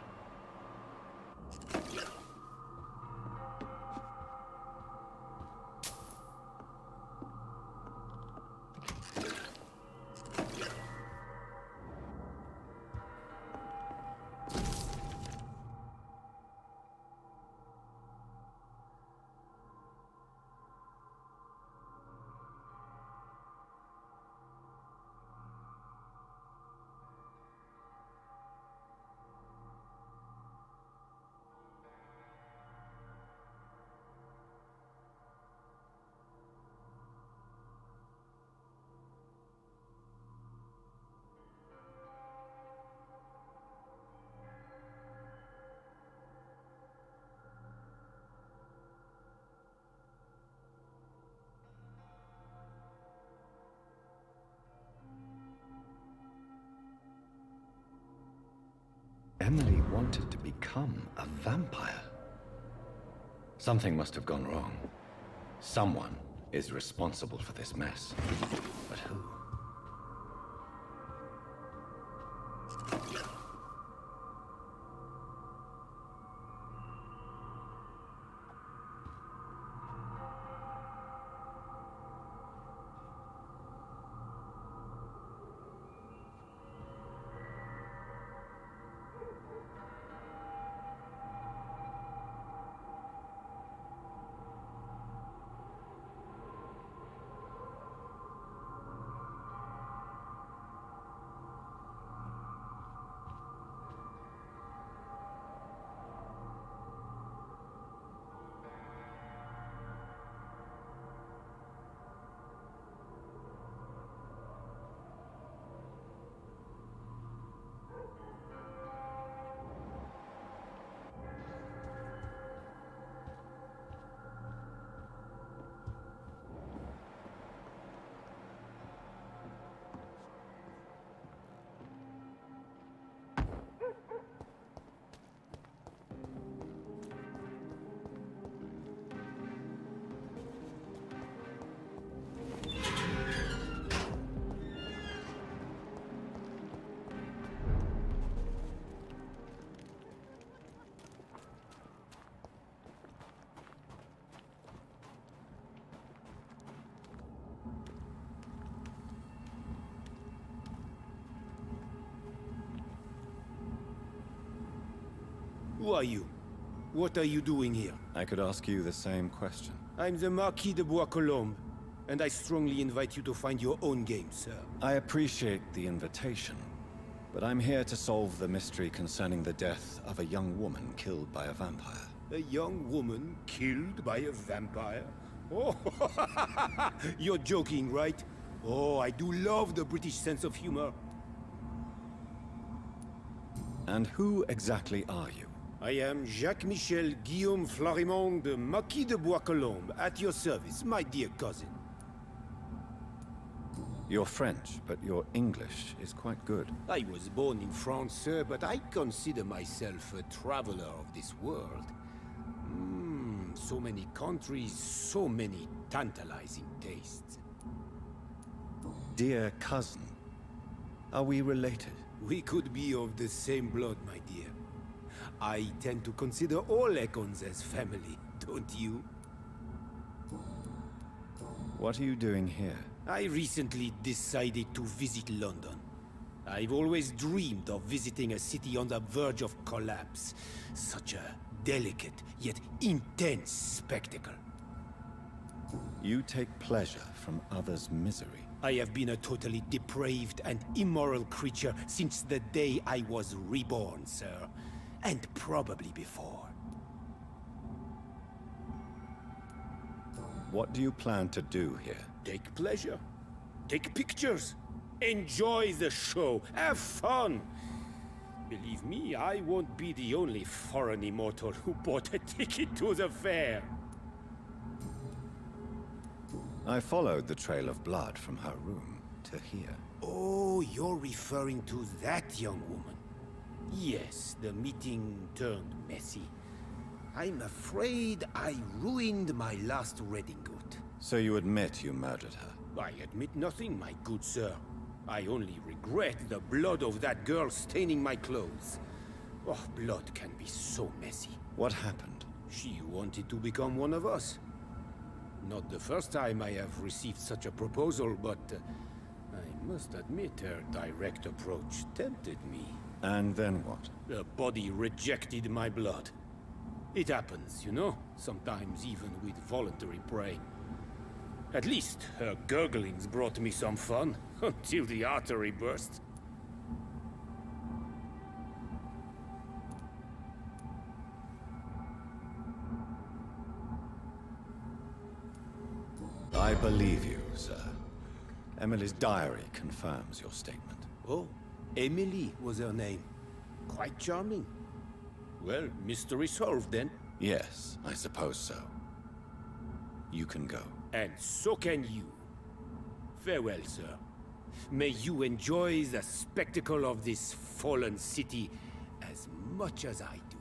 Emily wanted to become a vampire. Something must have gone wrong. Someone is responsible for this mess. But who? Who are you? What are you doing here? I could ask you the same question. I'm the Marquis de Bois-Colombes, and I strongly invite you to find your own game, sir. I appreciate the invitation, but I'm here to solve the mystery concerning the death of a young woman killed by a vampire. A young woman killed by a vampire? Oh, you're joking, right? Oh, I do love the British sense of humor. And who exactly are you? I am Jacques-Michel Guillaume Florimond de Marquis de Bois-Colombes, at your service, my dear cousin. You're French, but your English is quite good. I was born in France, sir, but I consider myself a traveler of this world. So many countries, so many tantalizing tastes. Dear cousin, are we related? We could be of the same blood, my dear. I tend to consider all Econs as family, don't you? What are you doing here? I recently decided to visit London. I've always dreamed of visiting a city on the verge of collapse. Such a delicate yet intense spectacle. You take pleasure from others' misery. I have been a totally depraved and immoral creature since the day I was reborn, sir. And probably before. What do you plan to do here? Take pleasure. Take pictures. Enjoy the show. Have fun. Believe me, I won't be the only foreign immortal who bought a ticket to the fair. I followed the trail of blood from her room to here. Oh, you're referring to that young woman. Yes, the meeting turned messy. I'm afraid I ruined my last redingote. So you admit you murdered her? I admit nothing, my good sir. I only regret the blood of that girl staining my clothes. Oh, blood can be so messy. What happened? She wanted to become one of us. Not the first time I have received such a proposal, but I must admit her direct approach tempted me. And then what? The body rejected my blood. It happens, you know, sometimes even with voluntary prey. At least her gurglings brought me some fun, until the artery burst. I believe you, sir. Emily's diary confirms your statement. Oh, Emily was her name. Quite charming. Well, mystery solved then. Yes, I suppose so. You can go. And so can you. Farewell, sir. May you enjoy the spectacle of this fallen city as much as I do.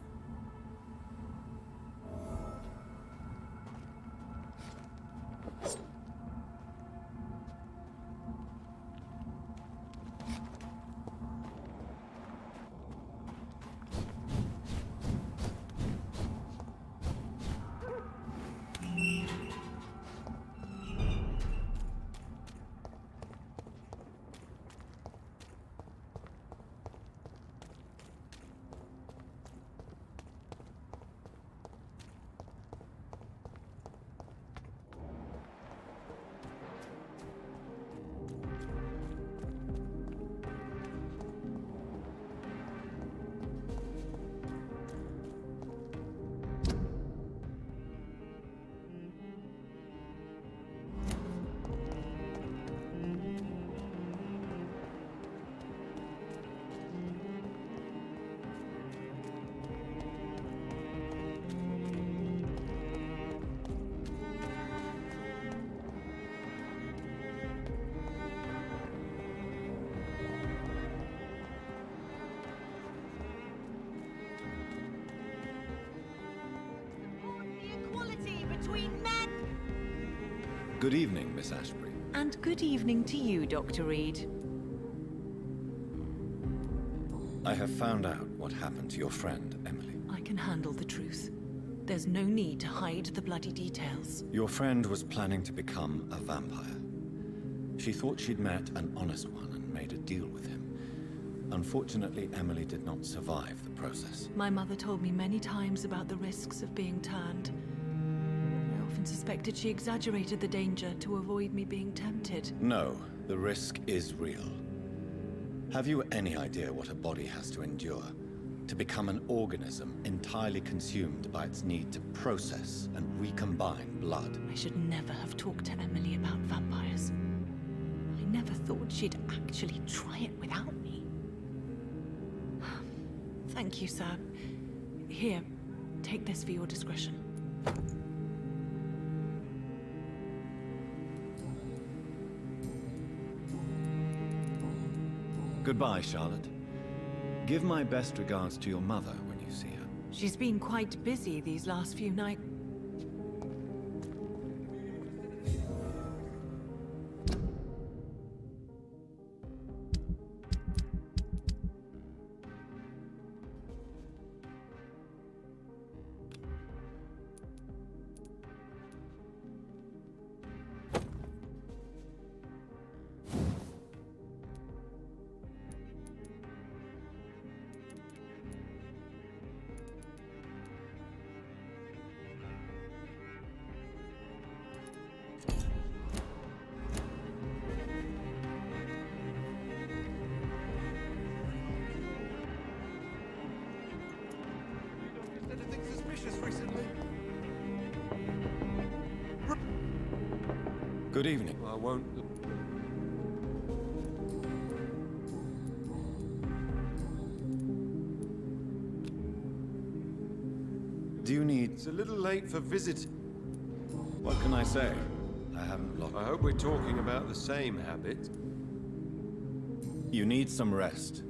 Between men. Good evening, Miss Ashbury. And good evening to you, Dr. Reed. I have found out what happened to your friend, Emily. I can handle the truth. There's no need to hide the bloody details. Your friend was planning to become a vampire. She thought she'd met an honest one and made a deal with him. Unfortunately, Emily did not survive the process. My mother told me many times about the risks of being turned. I often suspected she exaggerated the danger to avoid me being tempted. No, the risk is real. Have you any idea what a body has to endure? To become an organism entirely consumed by its need to process and recombine blood? I should never have talked to Emily about vampires. I never thought she'd actually try it without me. Thank you, sir. Here, take this for your discretion. Goodbye, Charlotte. Give my best regards to your mother when you see her. She's been quite busy these last few nights. Good evening. I won't... Do you need... It's a little late for visit. What can I say? I haven't locked... I hope we're talking about the same habit. You need some rest.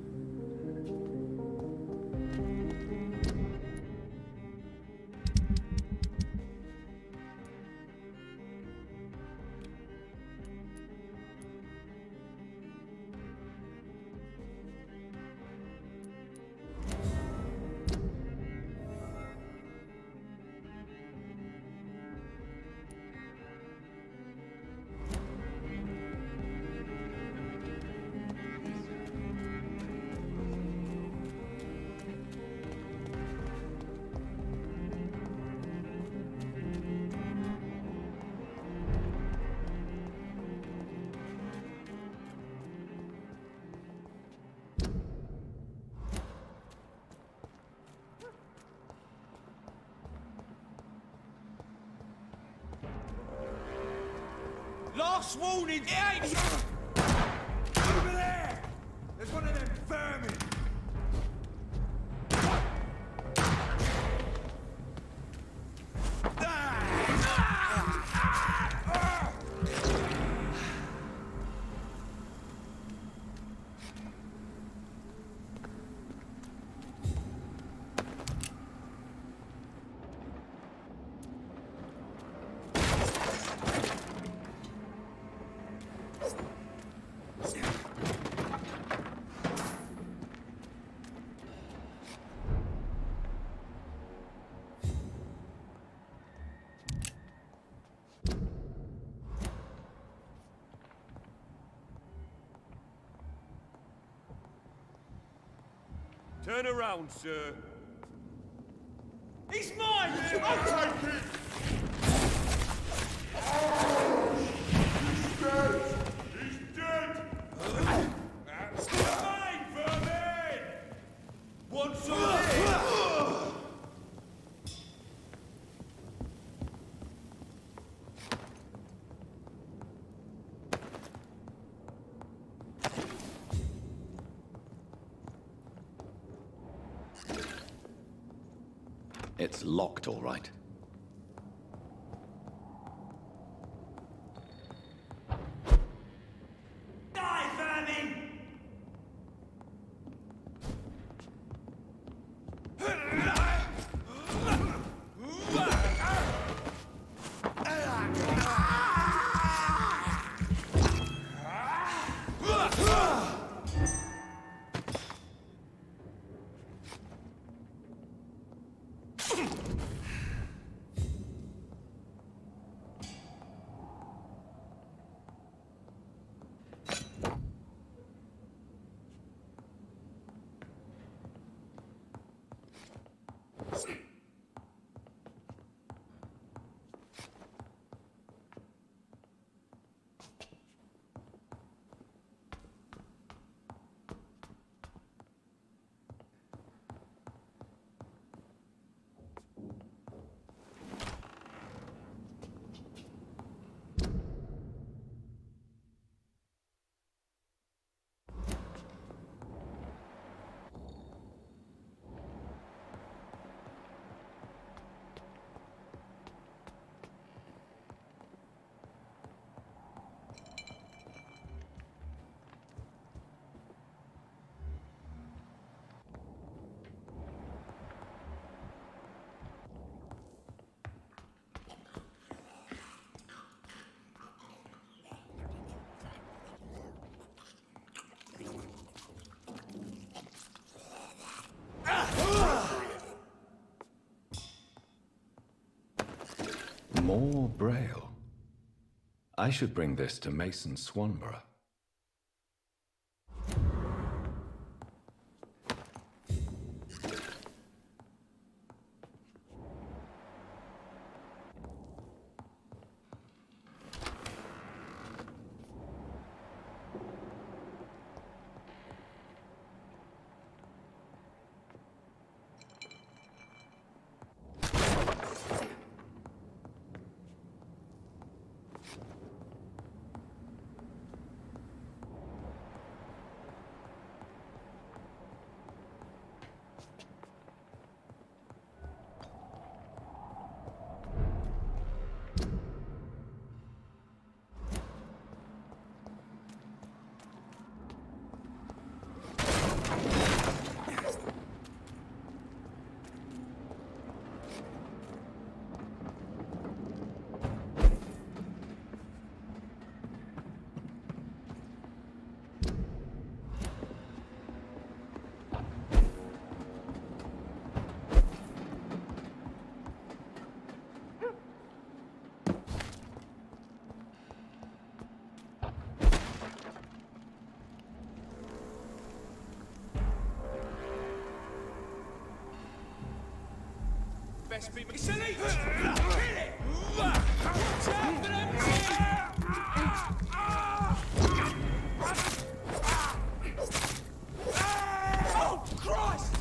Last warning! Over there! There's one of them vermin! Turn around, sir. He's mine! I'll take it! He's dead! He's dead! Mine, vermin! Once again! It's locked, all right. Die, vermin! More Braille. I should bring this to Mason Swanborough. best be McSilly! Kill it! Watch out for them Oh, Christ!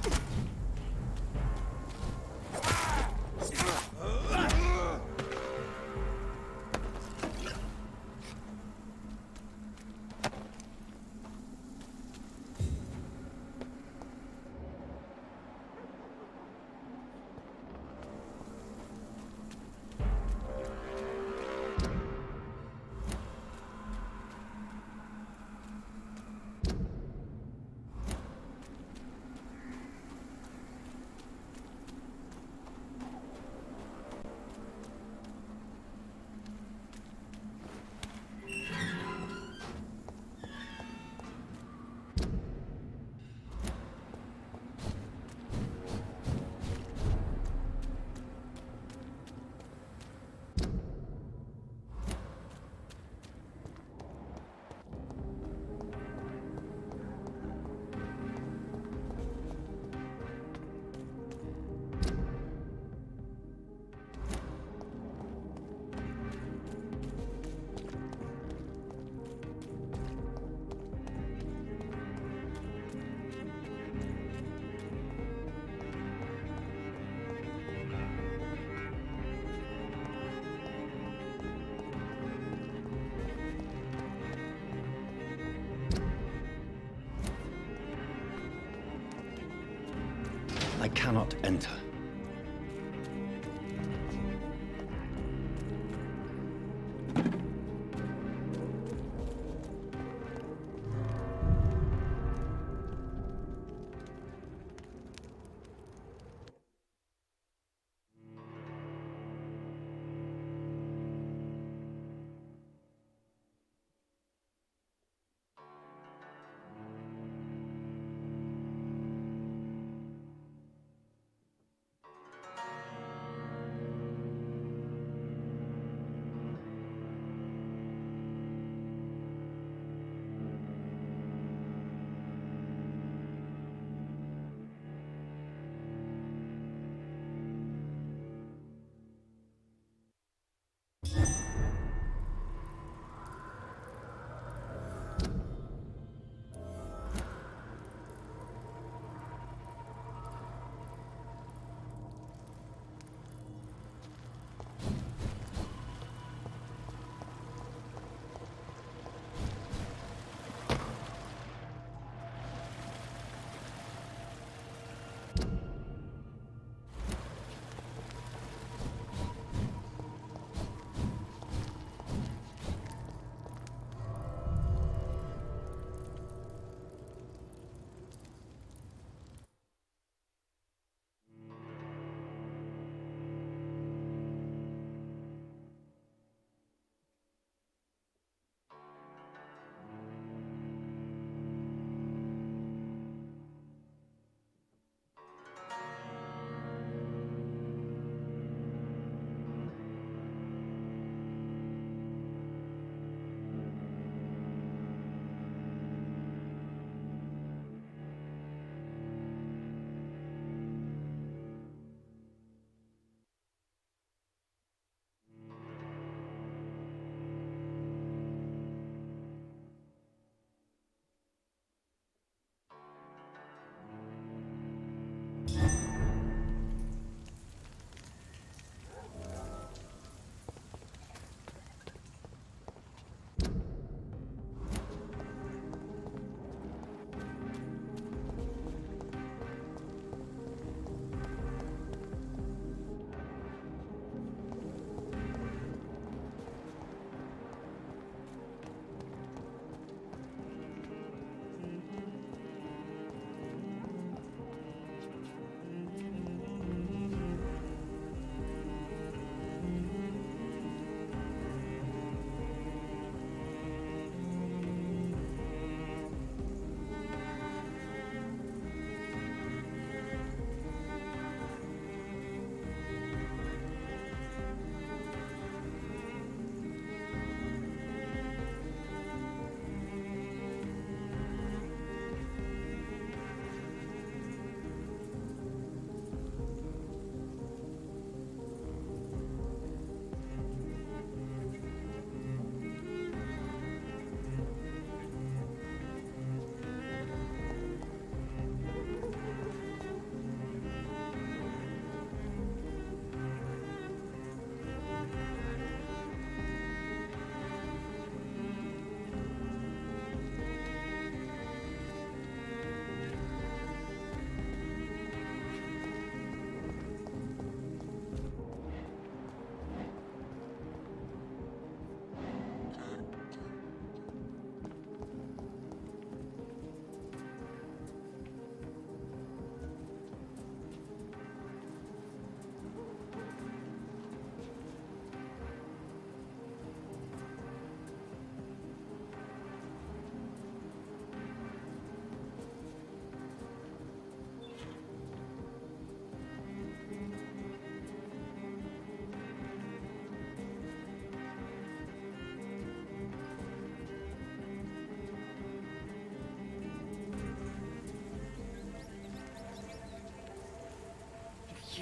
I cannot enter.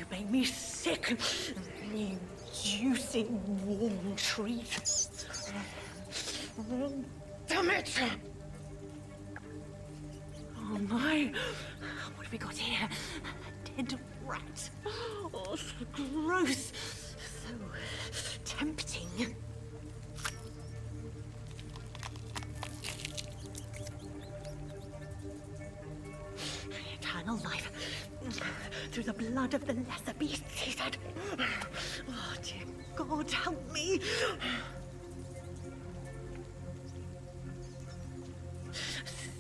make me sick. You juicy warm treat. Damn it! Oh my! What have we got here? A dead rat. Oh, so gross. So tempting. Eternal life. Through the blood of the lesser beasts, he said. Oh, dear God, help me.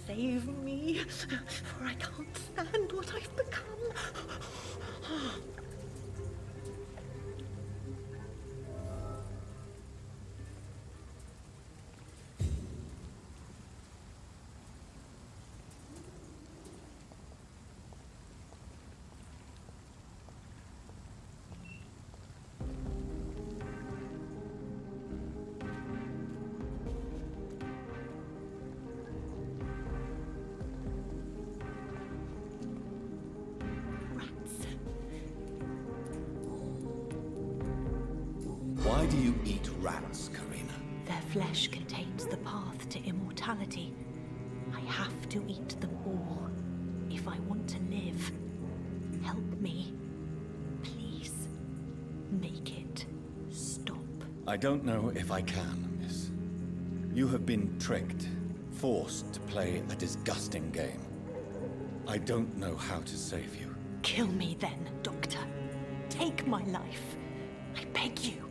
Save me, for I can't stand what I've become. Why do you eat rats, Karina? Their flesh contains the path to immortality. I have to eat them all if I want to live. Help me. Please. Make it stop. I don't know if I can, miss. You have been tricked, forced to play a disgusting game. I don't know how to save you. Kill me then, Doctor. Take my life. I beg you.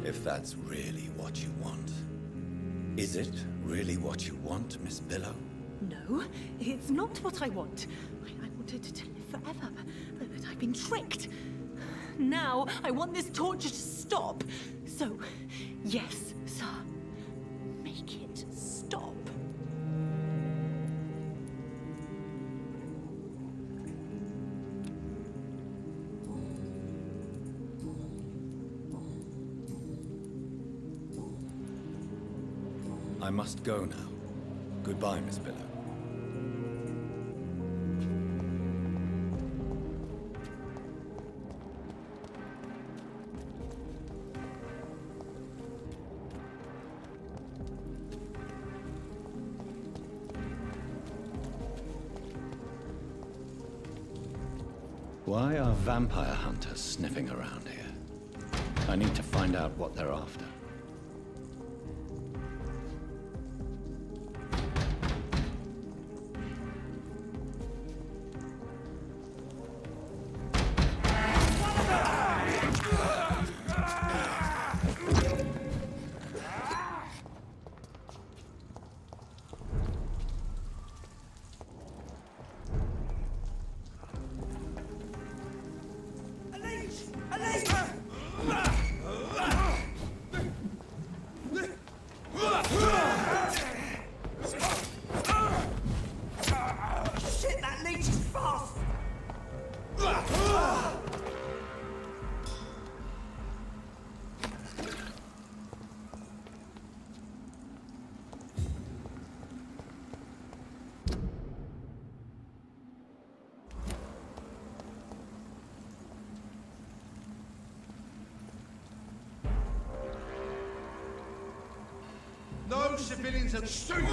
If that's really what you want. Is it really what you want, Miss Billow? No, it's not what I want. I wanted to live forever, but I've been tricked. Now, I want this torture to stop. So, yes, sir. Make it stop. I must go now. Goodbye, Miss Billow. Why are vampire hunters sniffing around here? I need to find out what they're after. Shit, that leech is fast! No civilians are stupid!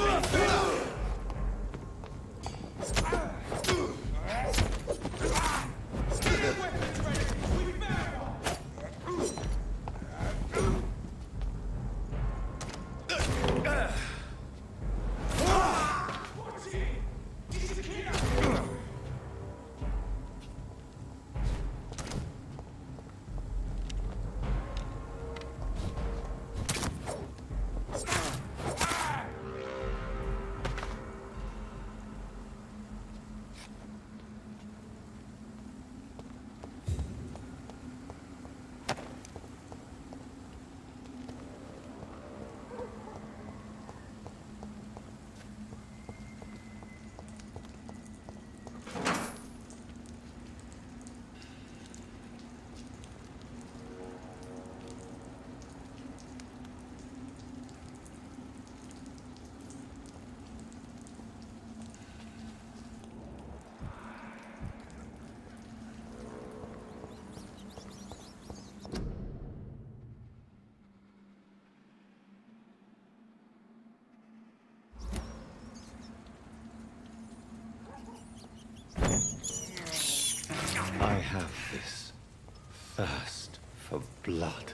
I have this thirst for blood.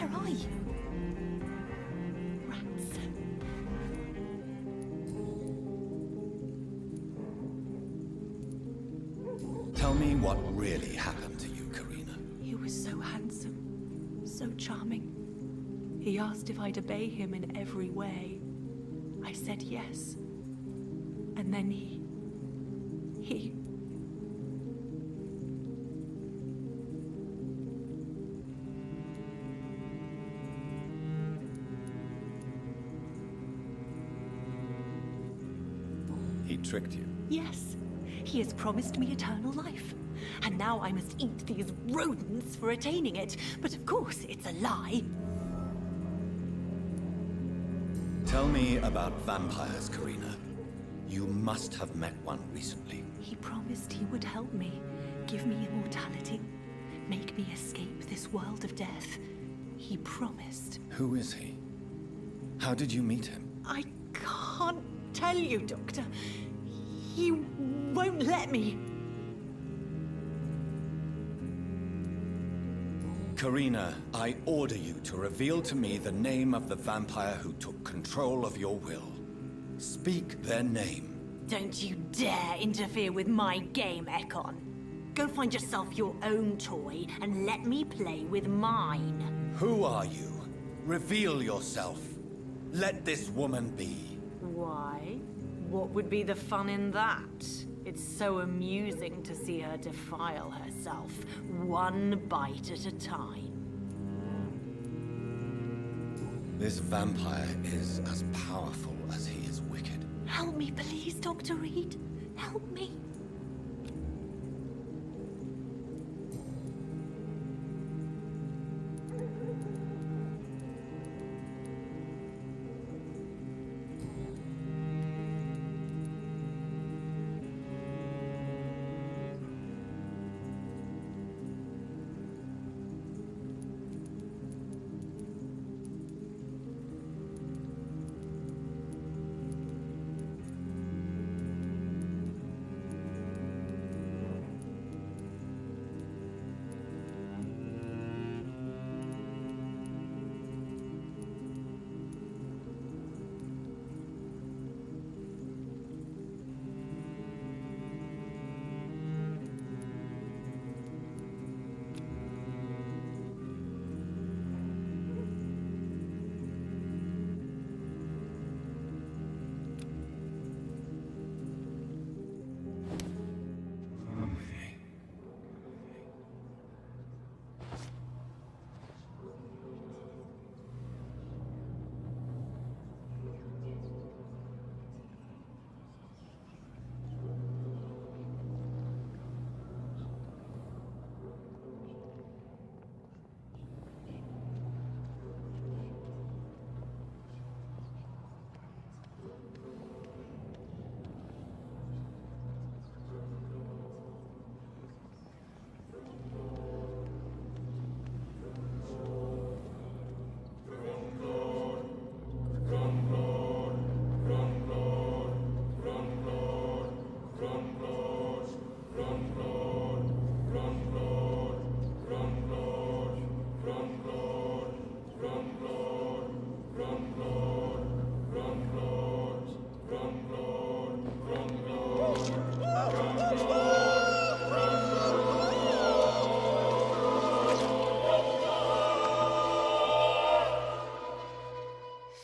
Where are you? Rats. Tell me what really happened to you, Karina. He was so handsome, so charming. He asked if I'd obey him in every way. I said yes. And then he... He tricked you. Yes. He has promised me eternal life. And now I must eat these rodents for attaining it. But of course, it's a lie. Tell me about vampires, Karina. You must have met one recently. He promised he would help me, give me immortality, make me escape this world of death. He promised. Who is he? How did you meet him? I can't tell you, Doctor. He won't let me. Karina, I order you to reveal to me the name of the vampire who took control of your will. Speak their name. Don't you dare interfere with my game, Ekon. Go find yourself your own toy and let me play with mine. Who are you? Reveal yourself. Let this woman be. Why? What would be the fun in that? It's so amusing to see her defile herself, one bite at a time. This vampire is as powerful as he is wicked. Help me, please, Dr. Reed. Help me.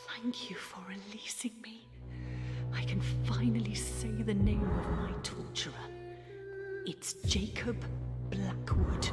Thank you for releasing me. I can finally say the name of my torturer. It's Jacob Blackwood.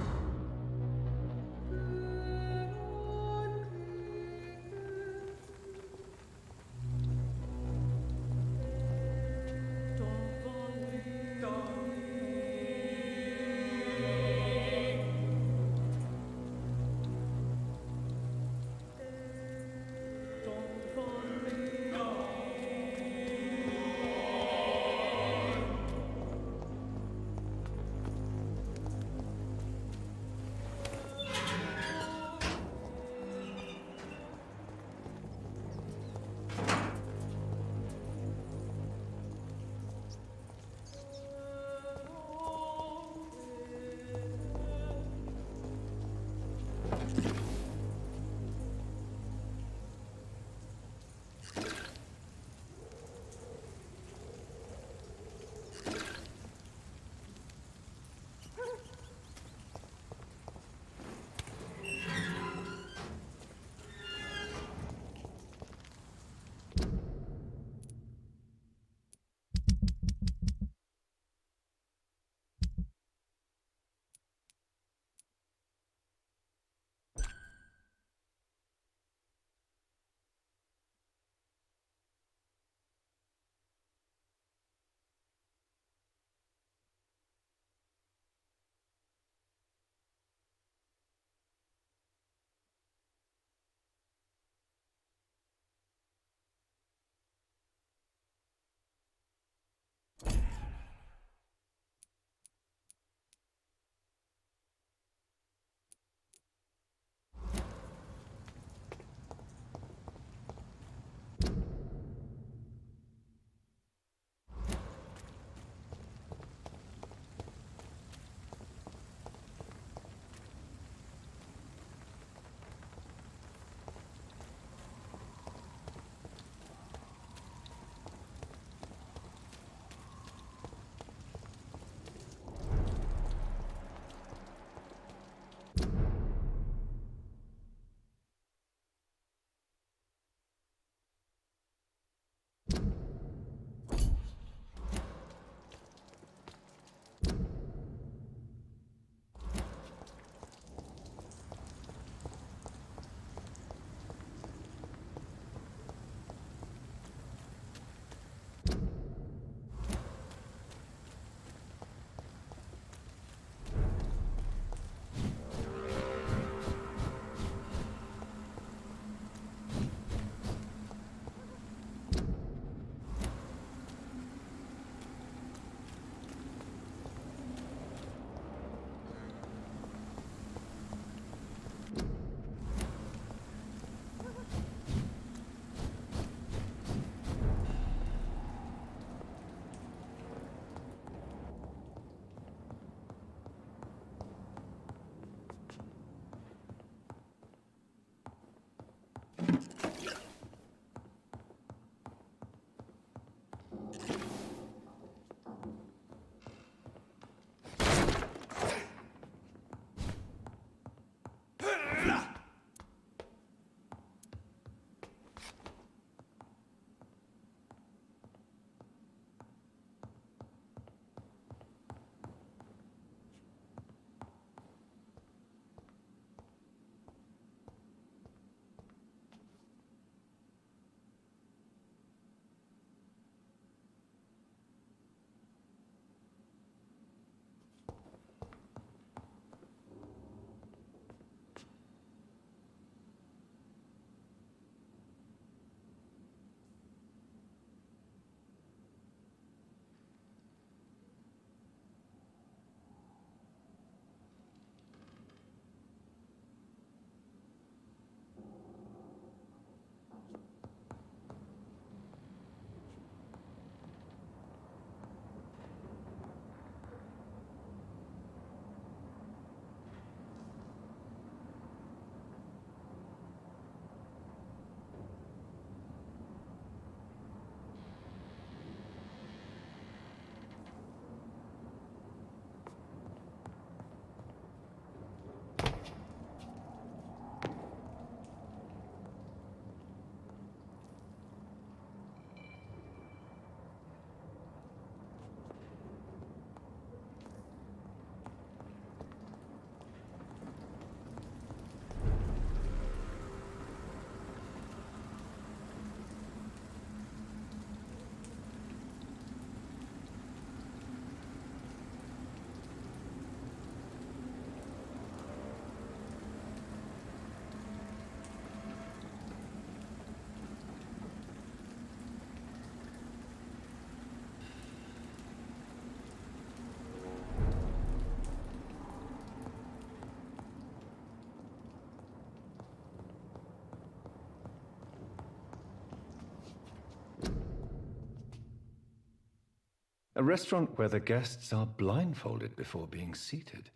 A restaurant where the guests are blindfolded before being seated.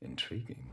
Intriguing.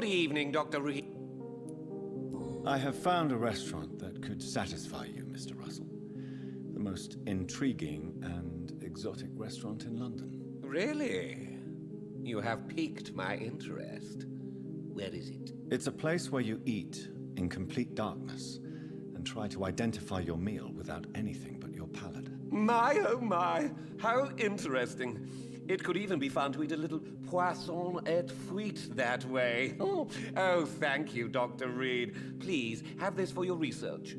Good evening, Dr. Reed. I have found a restaurant that could satisfy you, Mr. Russell. The most intriguing and exotic restaurant in London. Really? You have piqued my interest. Where is it? It's a place where you eat in complete darkness and try to identify your meal without anything but your palate. My, oh my, how interesting. It could even be fun to eat a little poisson et frites that way. Oh, thank you, Dr. Reed. Please, have this for your research.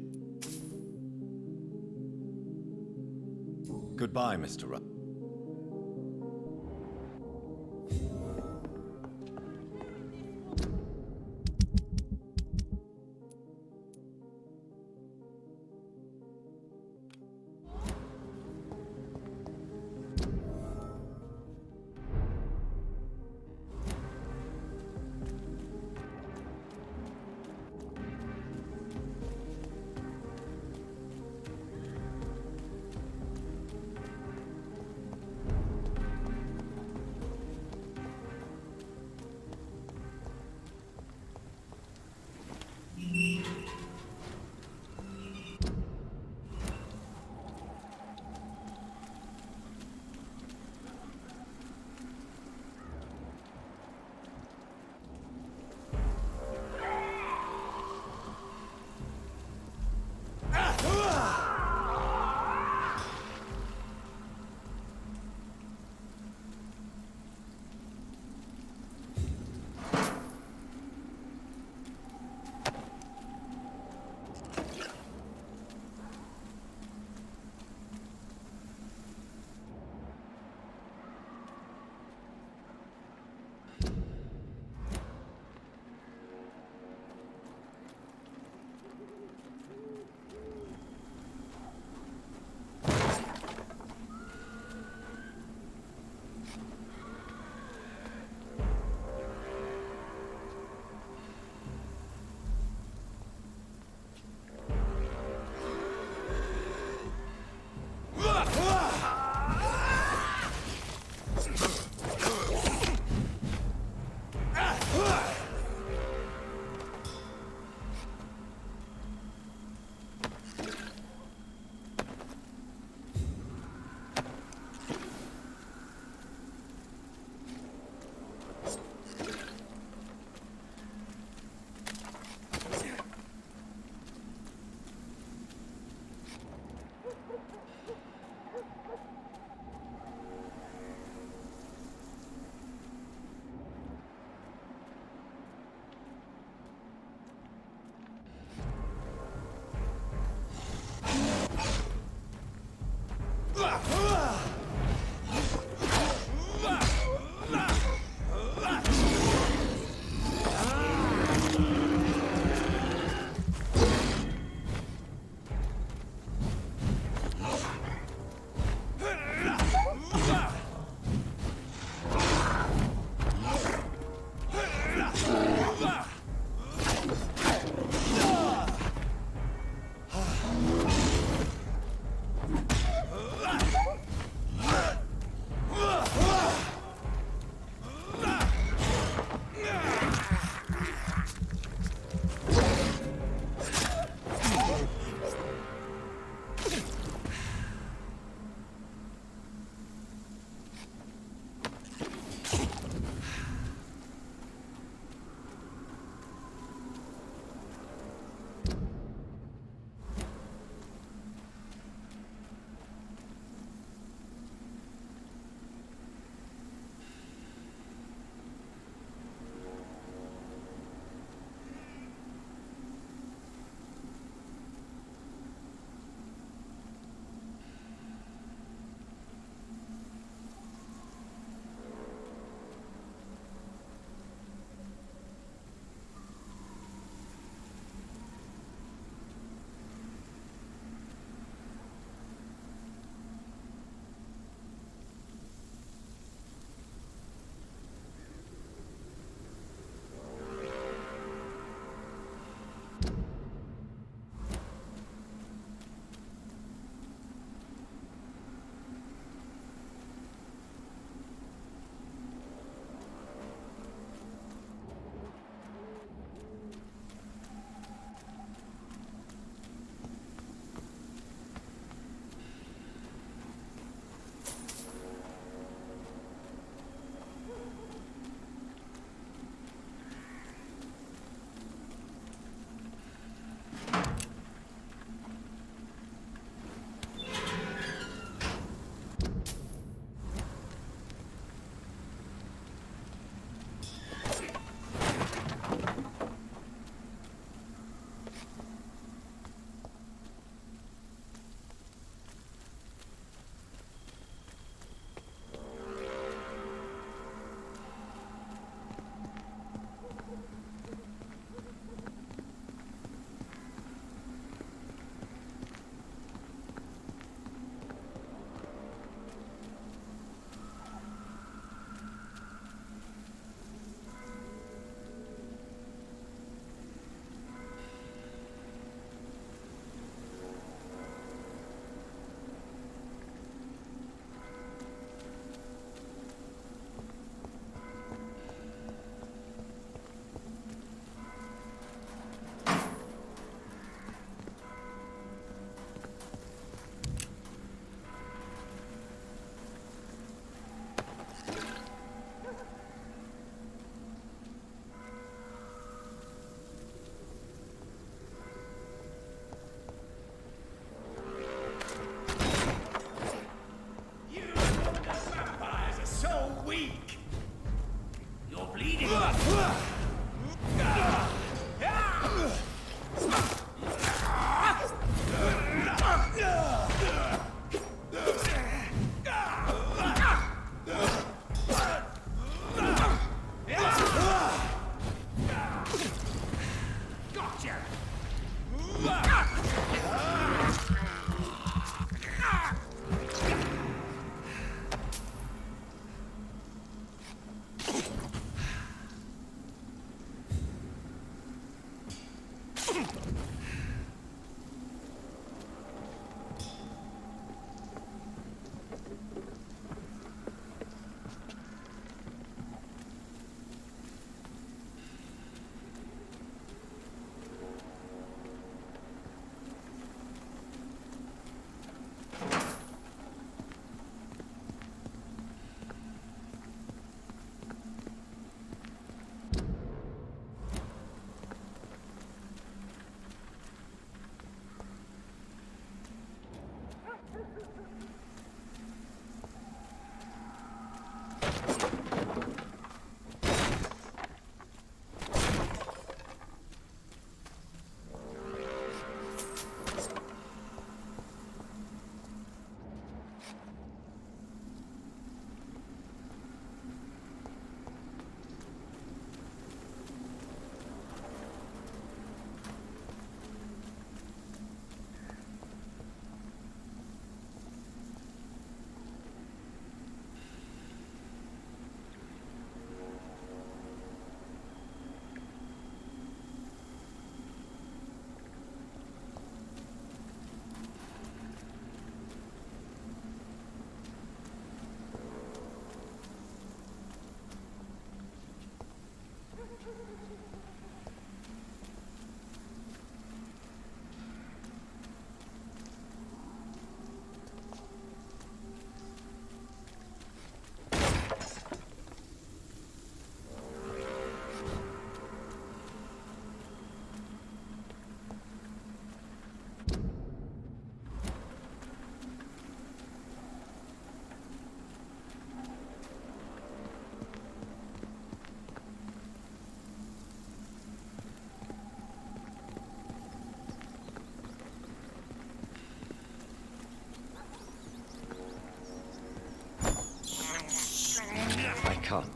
Goodbye, Mr. Russell.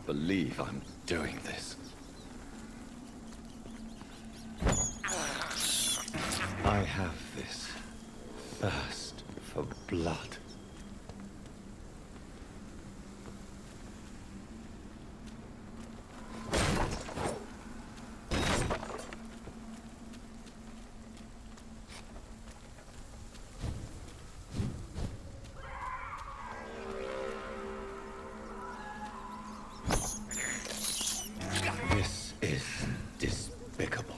believe I'm doing this. I have this thirst for blood. This is despicable.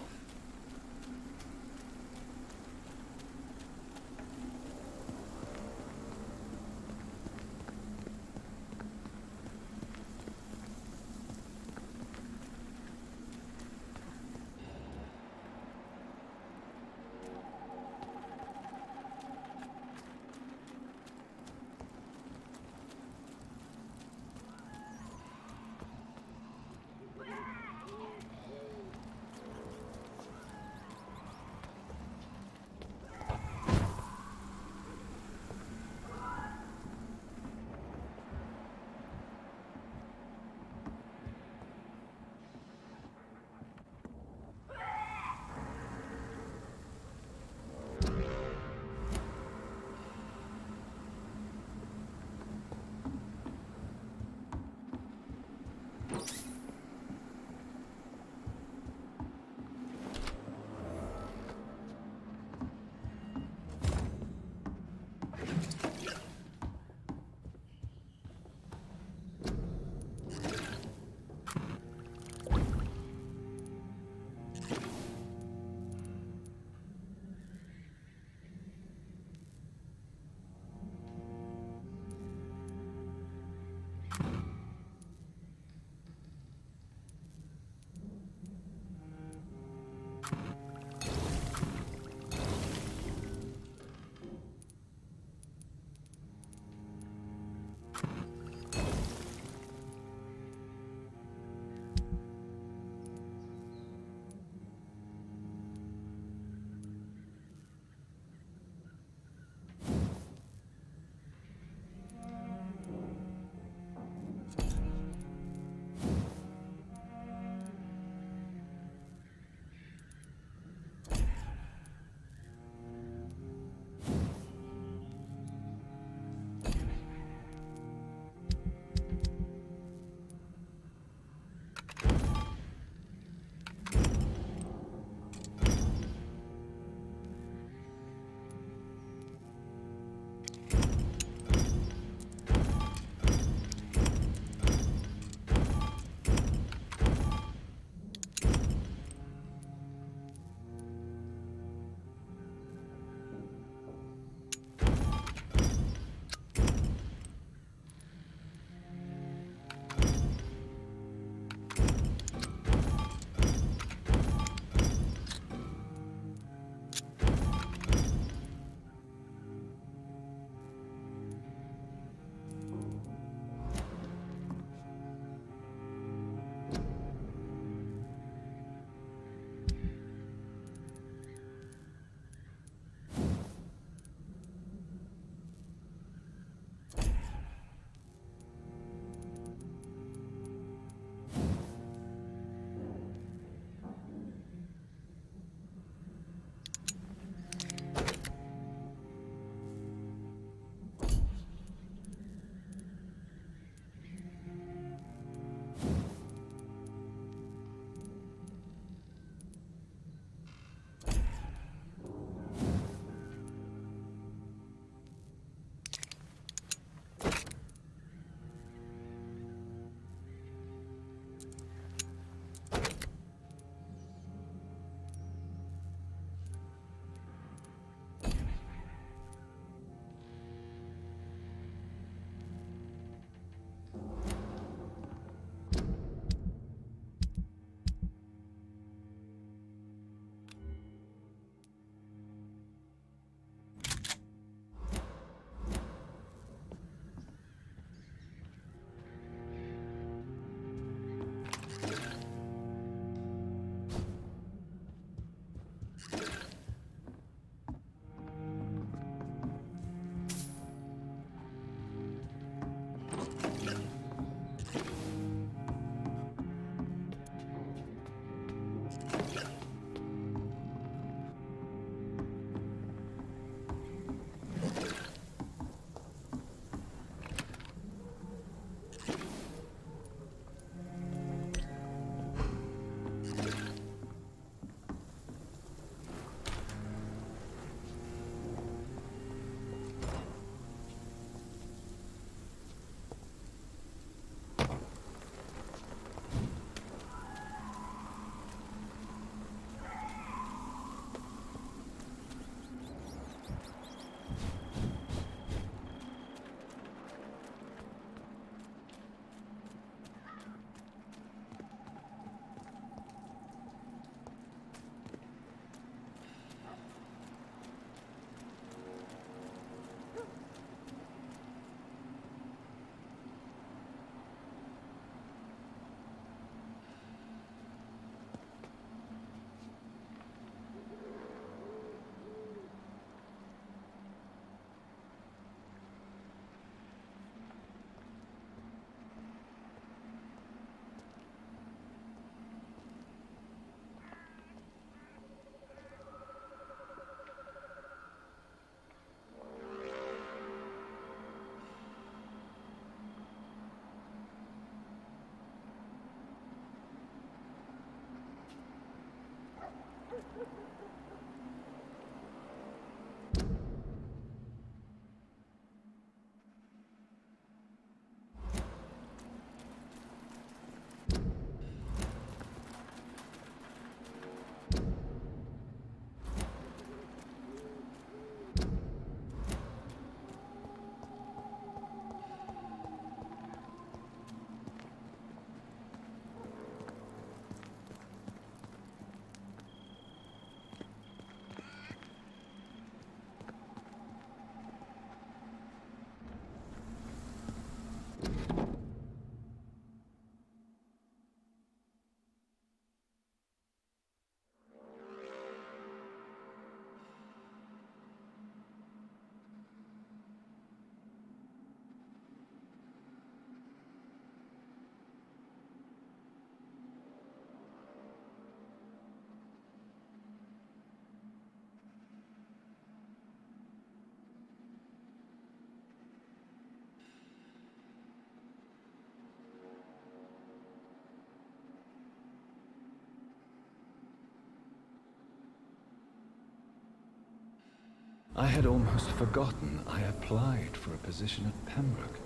I had almost forgotten I applied for a position at Pembroke.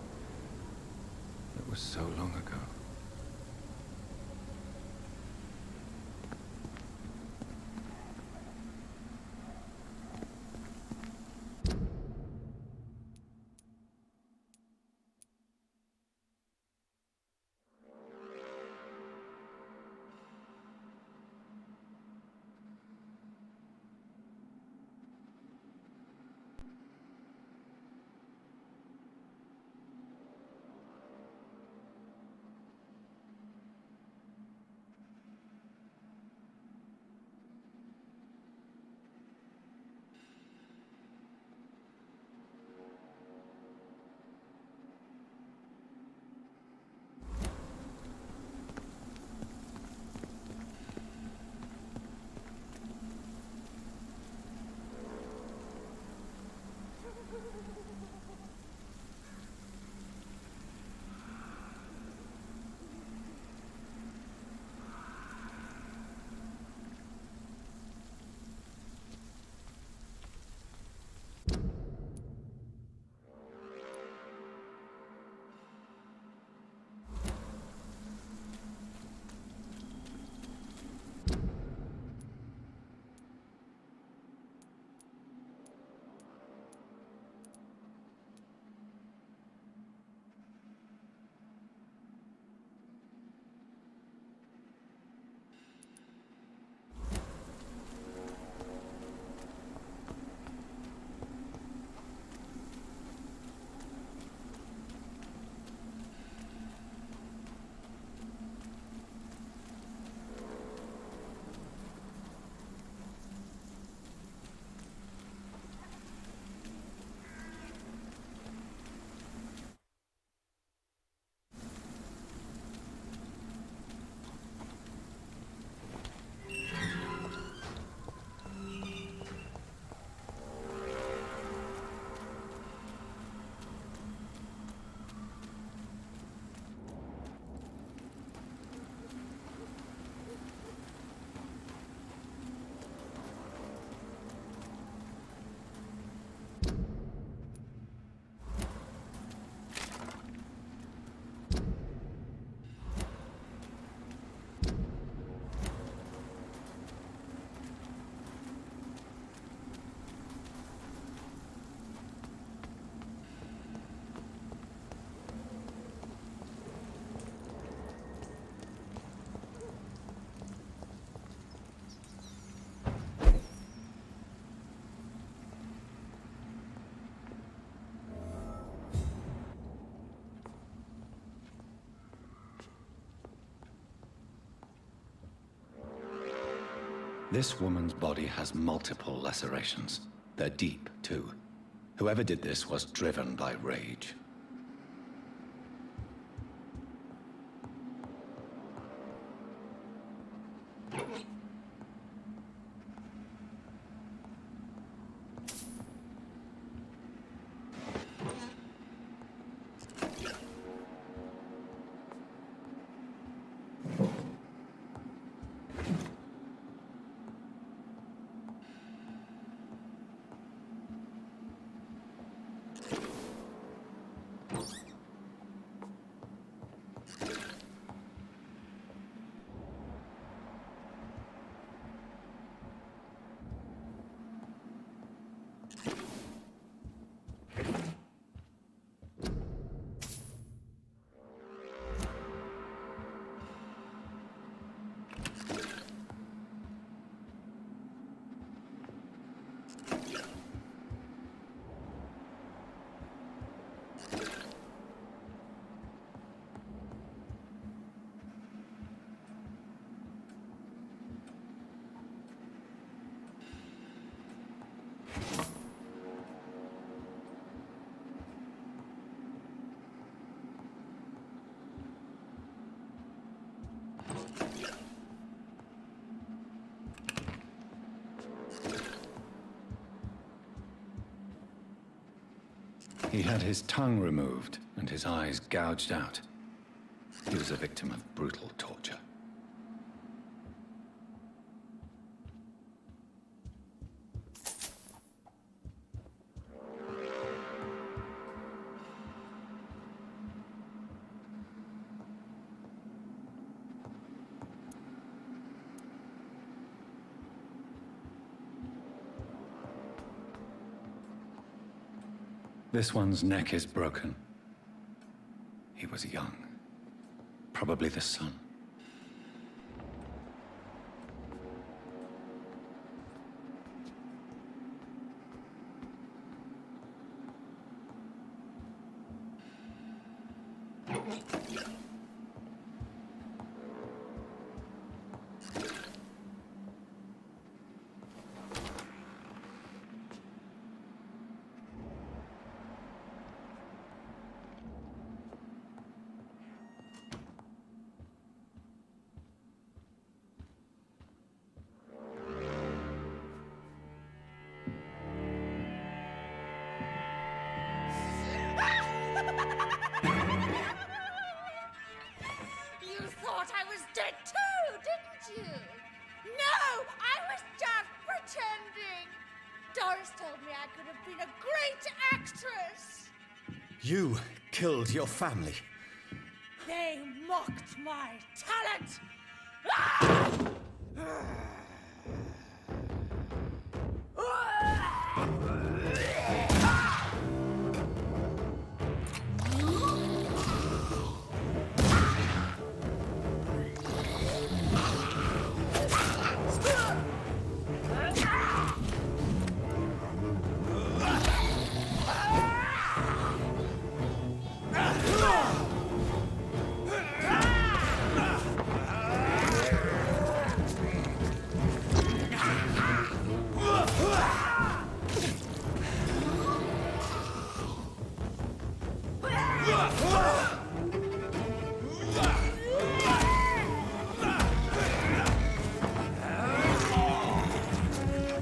It was so long ago. This woman's body has multiple lacerations. They're deep, too. Whoever did this was driven by rage. He had his tongue removed and his eyes gouged out. He was a victim of brutal torture. This one's neck is broken. He was young. Probably the son. You thought I was dead too, didn't you? No, I was just pretending. Doris told me I could have been a great actress. You killed your family. They mocked my talent. Ah!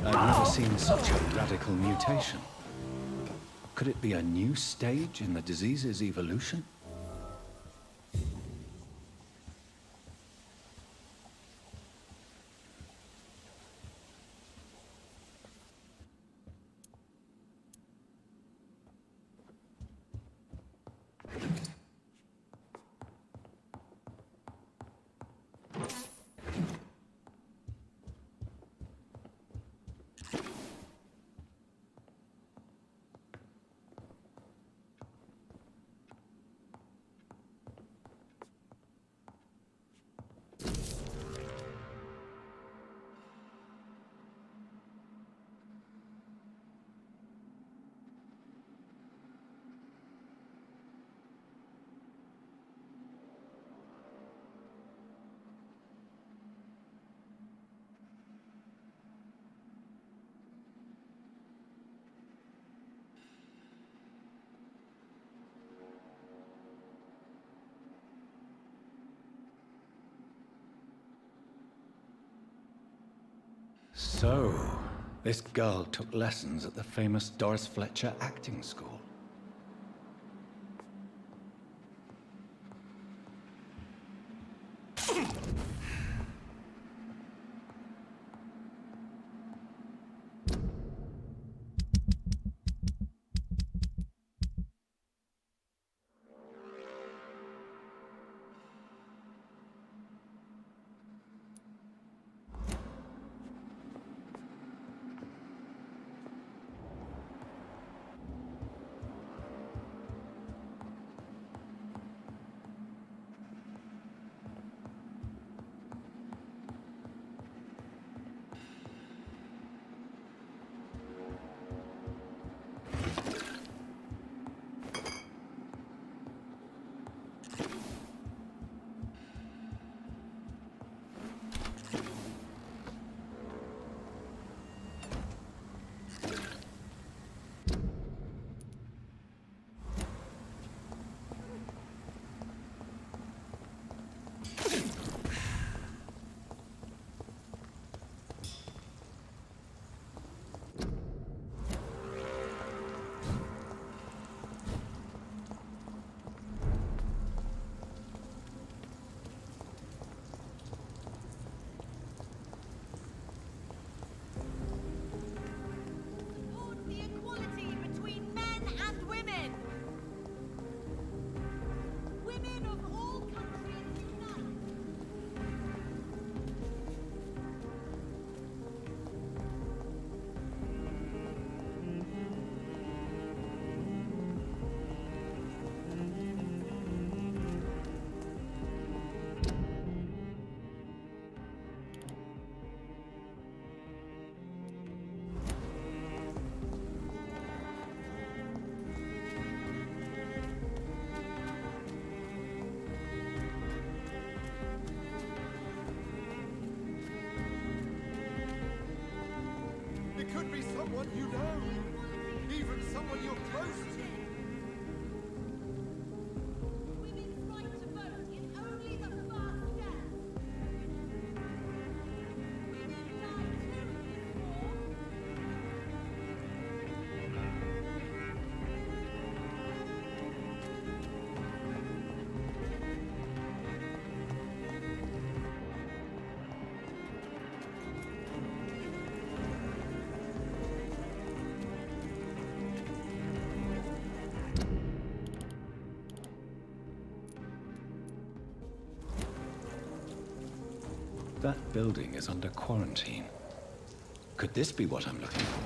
I've never seen such a radical mutation. Could it be a new stage in the disease's evolution? So, this girl took lessons at the famous Doris Fletcher acting school. It could be someone you know. Even someone you're close to. Women's right to vote is only the first step. Women die too in this war. That building is under quarantine. Could this be what I'm looking for?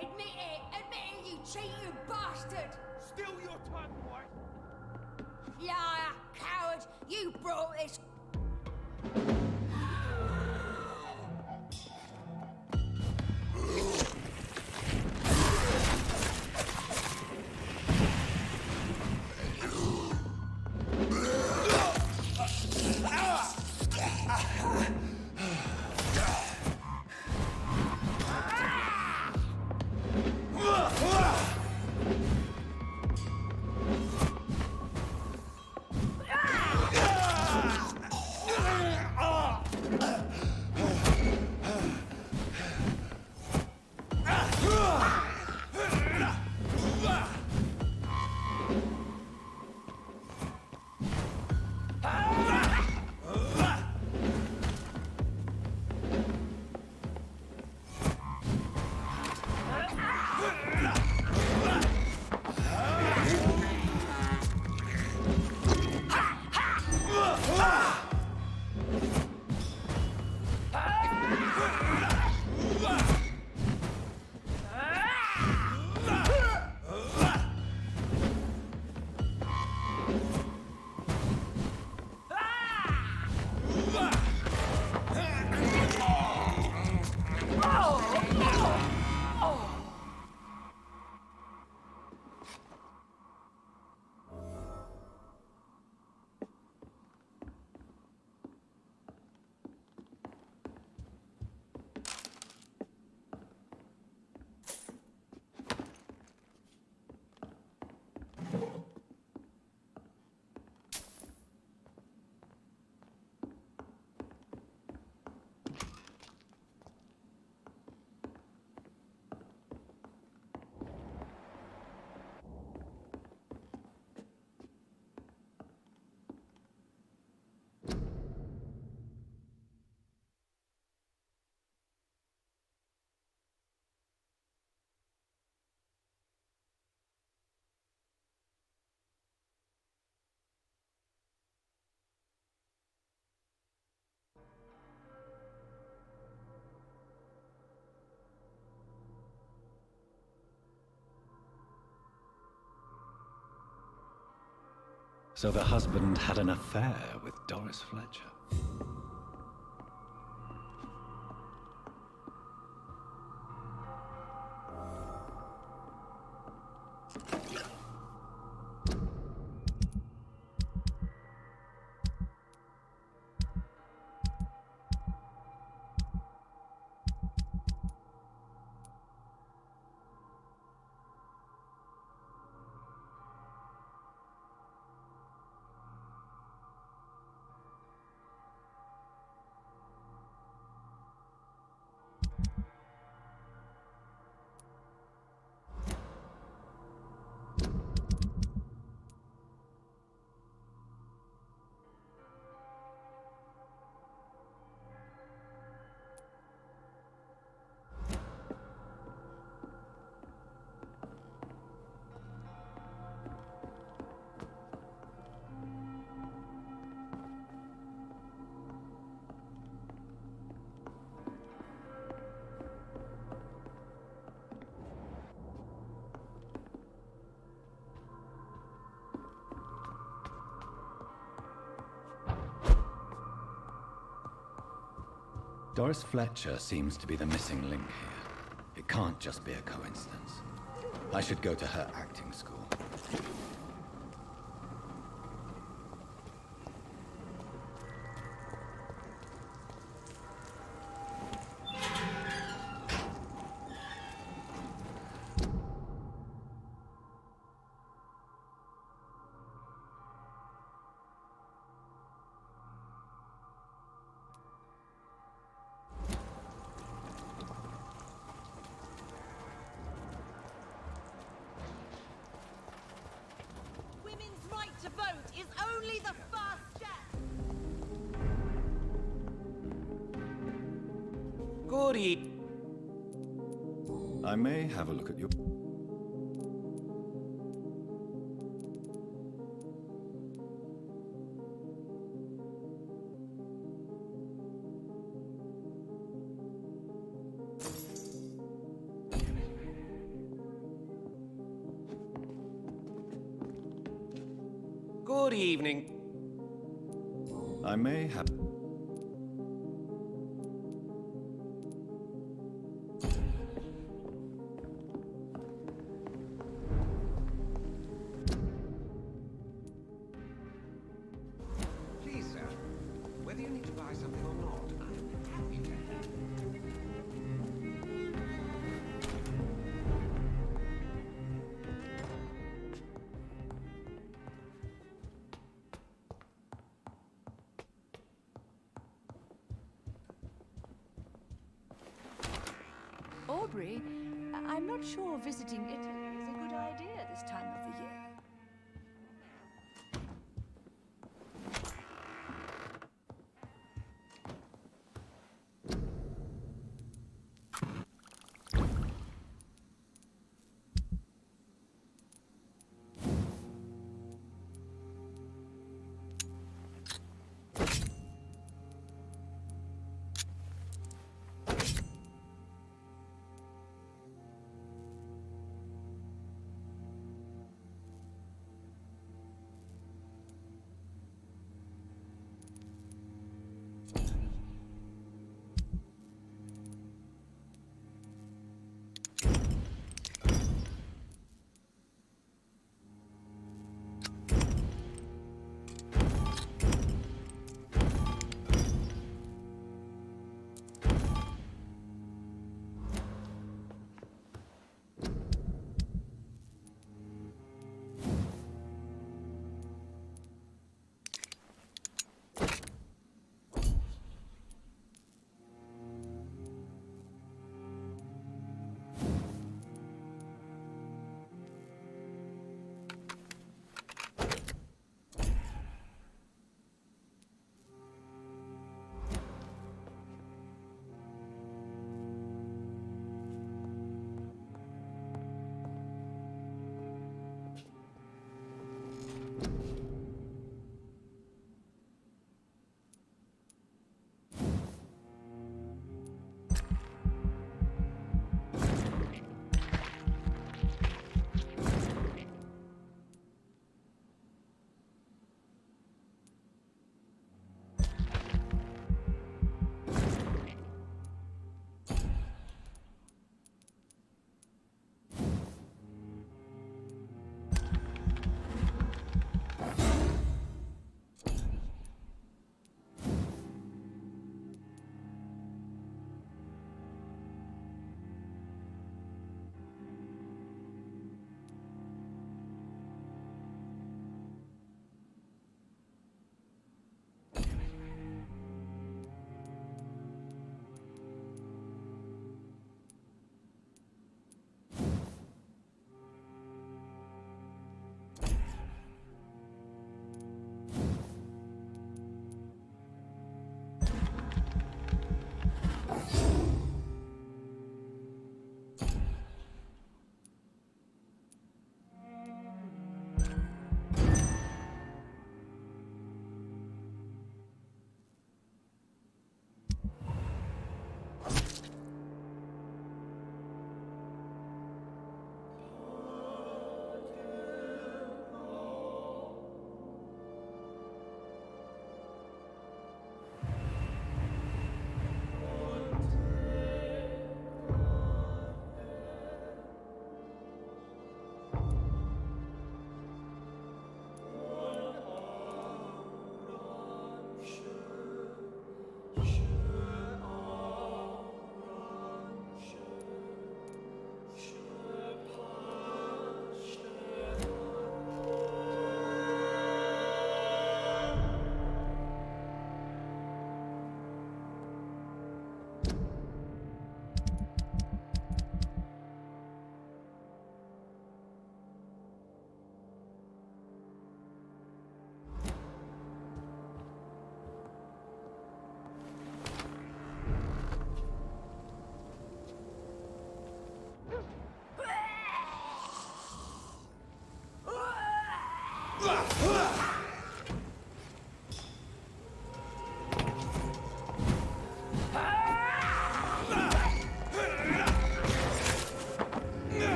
Admit it, you cheating bastard! Still your tongue, boy! Liar, coward, you brought this. So the husband had an affair with Doris Fletcher. Doris Fletcher seems to be the missing link here. It can't just be a coincidence. I should go to her acting school. To vote is only the first step. Goody. I may have a look at your... Good evening. I may have... Please, sir, whether you need to buy something or not, I'm happy to help. Aubrey, I'm not sure visiting Italy is a good idea this time of the year.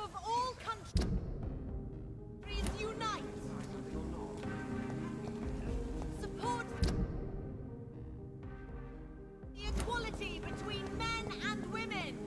of all countries unite! Support the equality between men and women!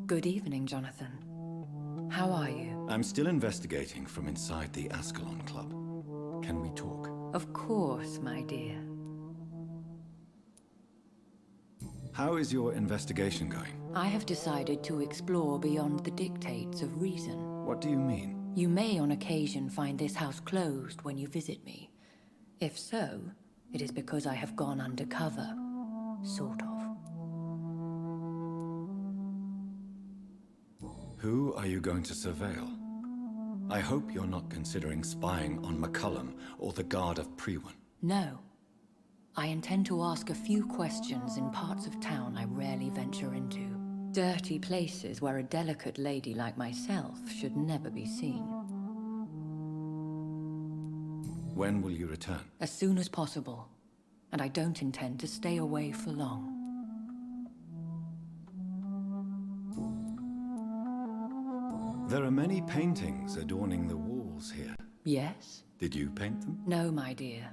Good evening, Jonathan. How are you? I'm still investigating from inside the Ascalon Club. Can we talk? Of course, my dear. How is your investigation going? I have decided to explore beyond the dictates of reason. What do you mean? You may on occasion find this house closed when you visit me. If so, it is because I have gone undercover. Sort of. Who are you going to surveil? I hope you're not considering spying on McCullum or the Guard of Priwen. No. I intend to ask a few questions in parts of town I rarely venture into. Dirty places where a delicate lady like myself should never be seen. When will you return? As soon as possible. And I don't intend to stay away for long. There are many paintings adorning the walls here. Yes? Did you paint them? No, my dear.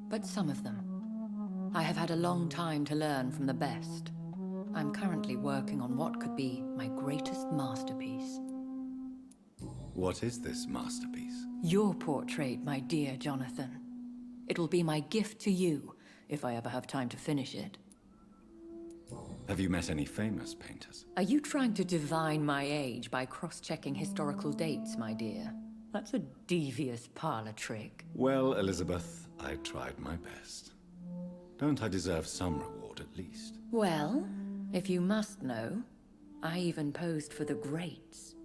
But some of them. I have had a long time to learn from the best. I'm currently working on what could be my greatest masterpiece. What is this masterpiece? Your portrait, my dear Jonathan. It will be my gift to you, if I ever have time to finish it. Have you met any famous painters? Are you trying to divine my age by cross-checking historical dates, my dear? That's a devious parlor trick. Well, Elizabeth, I tried my best. Don't I deserve some reward at least? Well, if you must know, I even posed for the greats.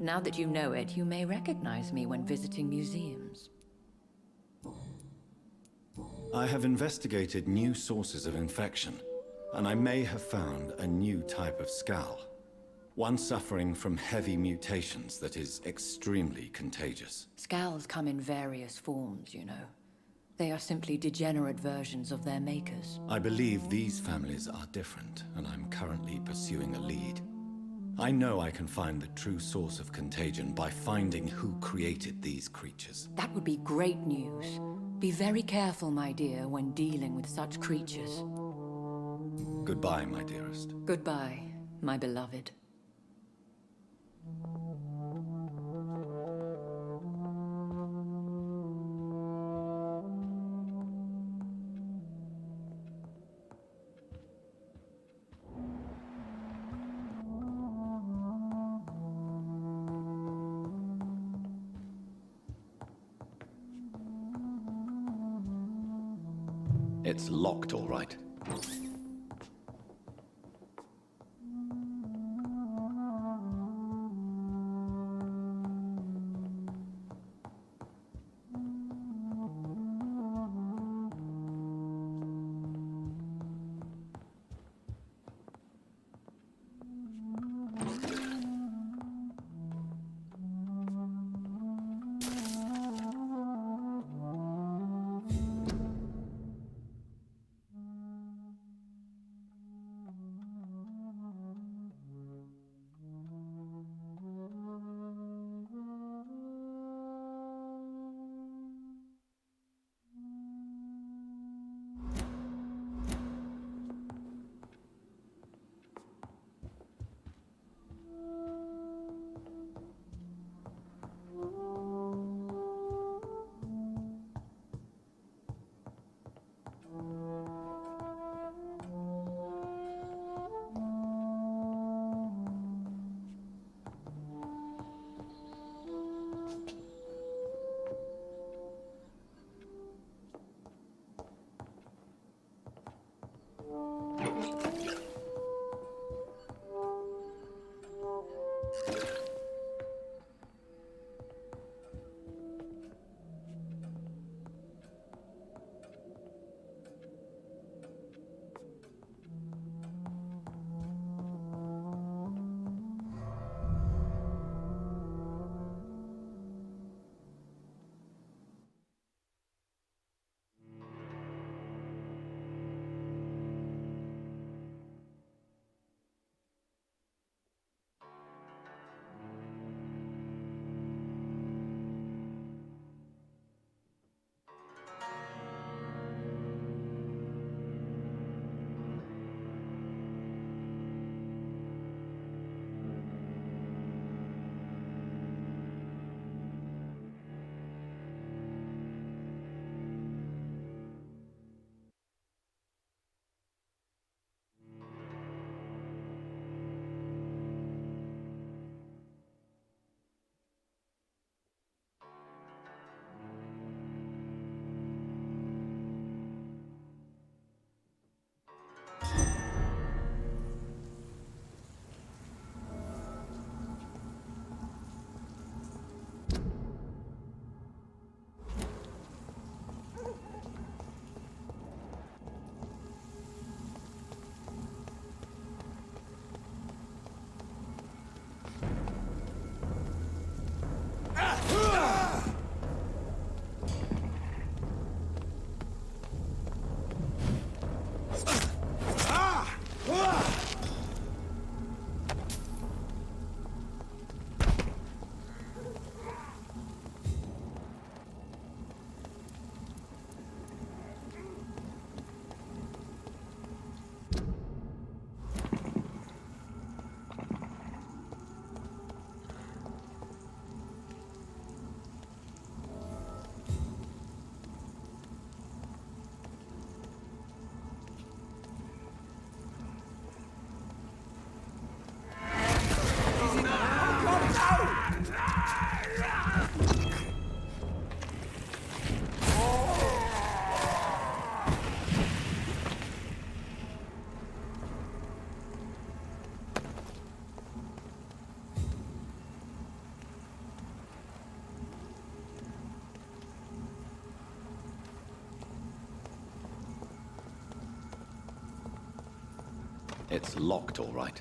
Now that you know it, you may recognize me when visiting museums. I have investigated new sources of infection, and I may have found a new type of skull. One suffering from heavy mutations that is extremely contagious. Scowls come in various forms, you know. They are simply degenerate versions of their makers. I believe these families are different, and I'm currently pursuing a lead. I know I can find the true source of contagion by finding who created these creatures. That would be great news. Be very careful, my dear, when dealing with such creatures. Goodbye, my dearest. Goodbye, my beloved. It's locked, all right. It's locked, all right.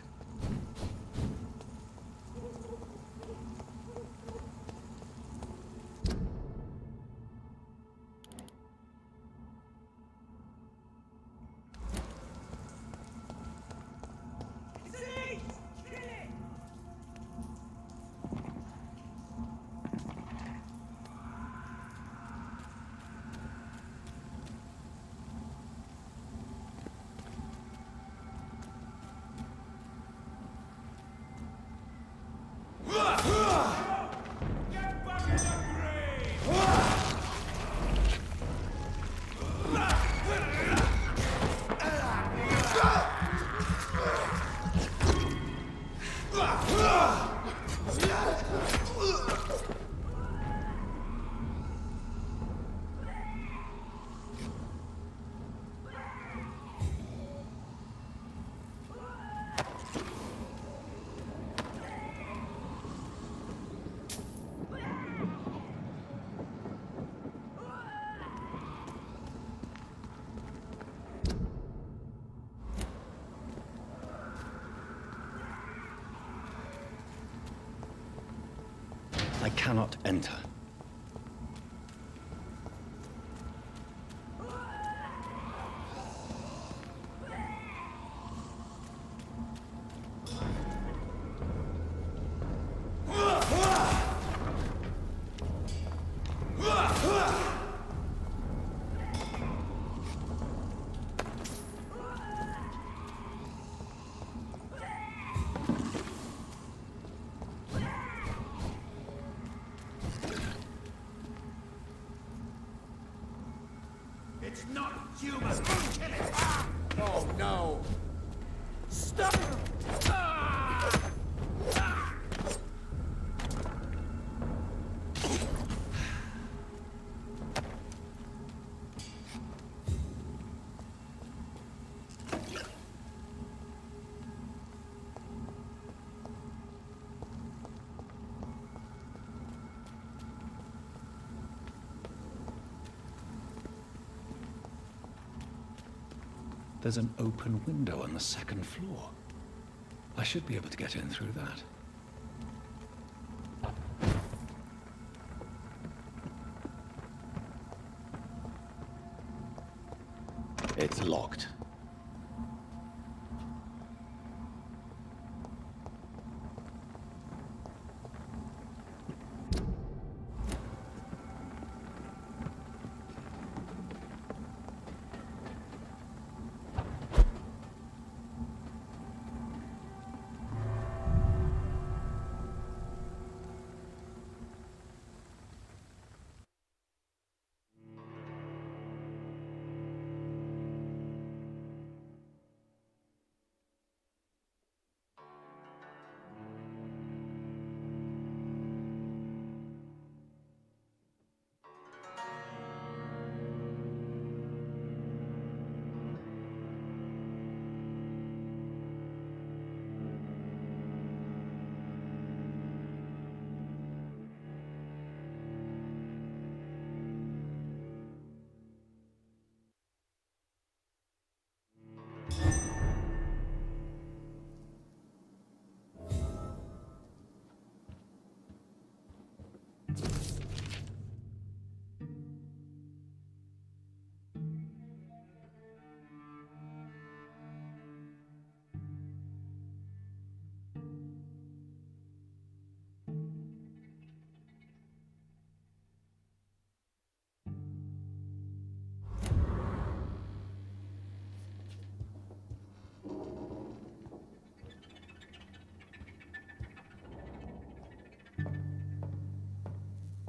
I cannot enter. It's not human! Kill it! Oh no! Stop! There's an open window on the second floor. I should be able to get in through that. It's locked.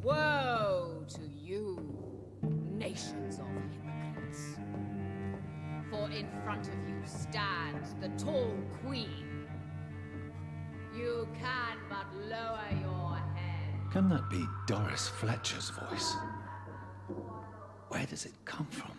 Woe to you, nations of hypocrites. For in front of you stands the tall queen. You can but lower your head. Can that be Doris Fletcher's voice? Where does it come from?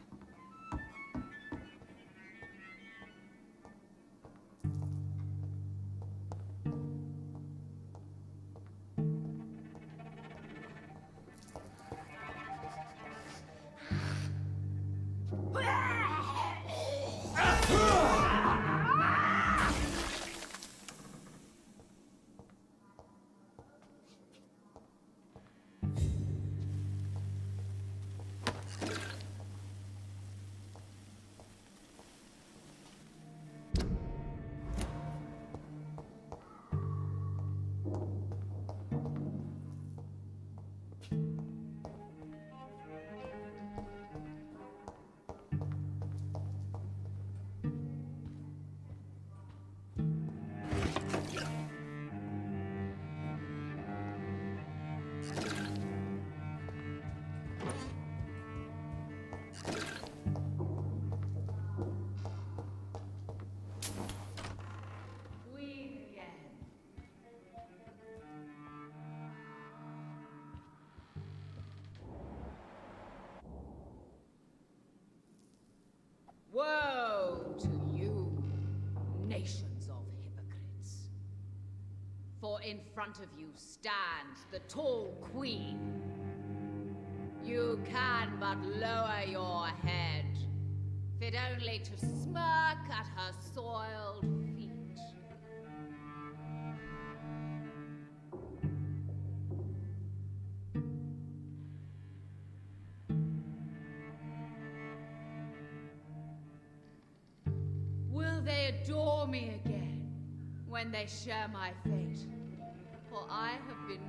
Woe to you, nations of hypocrites. For in front of you stands the tall queen. You can but lower your head, fit only to smirk at her soiled feet. Will they adore me again when they share my fate? For I have been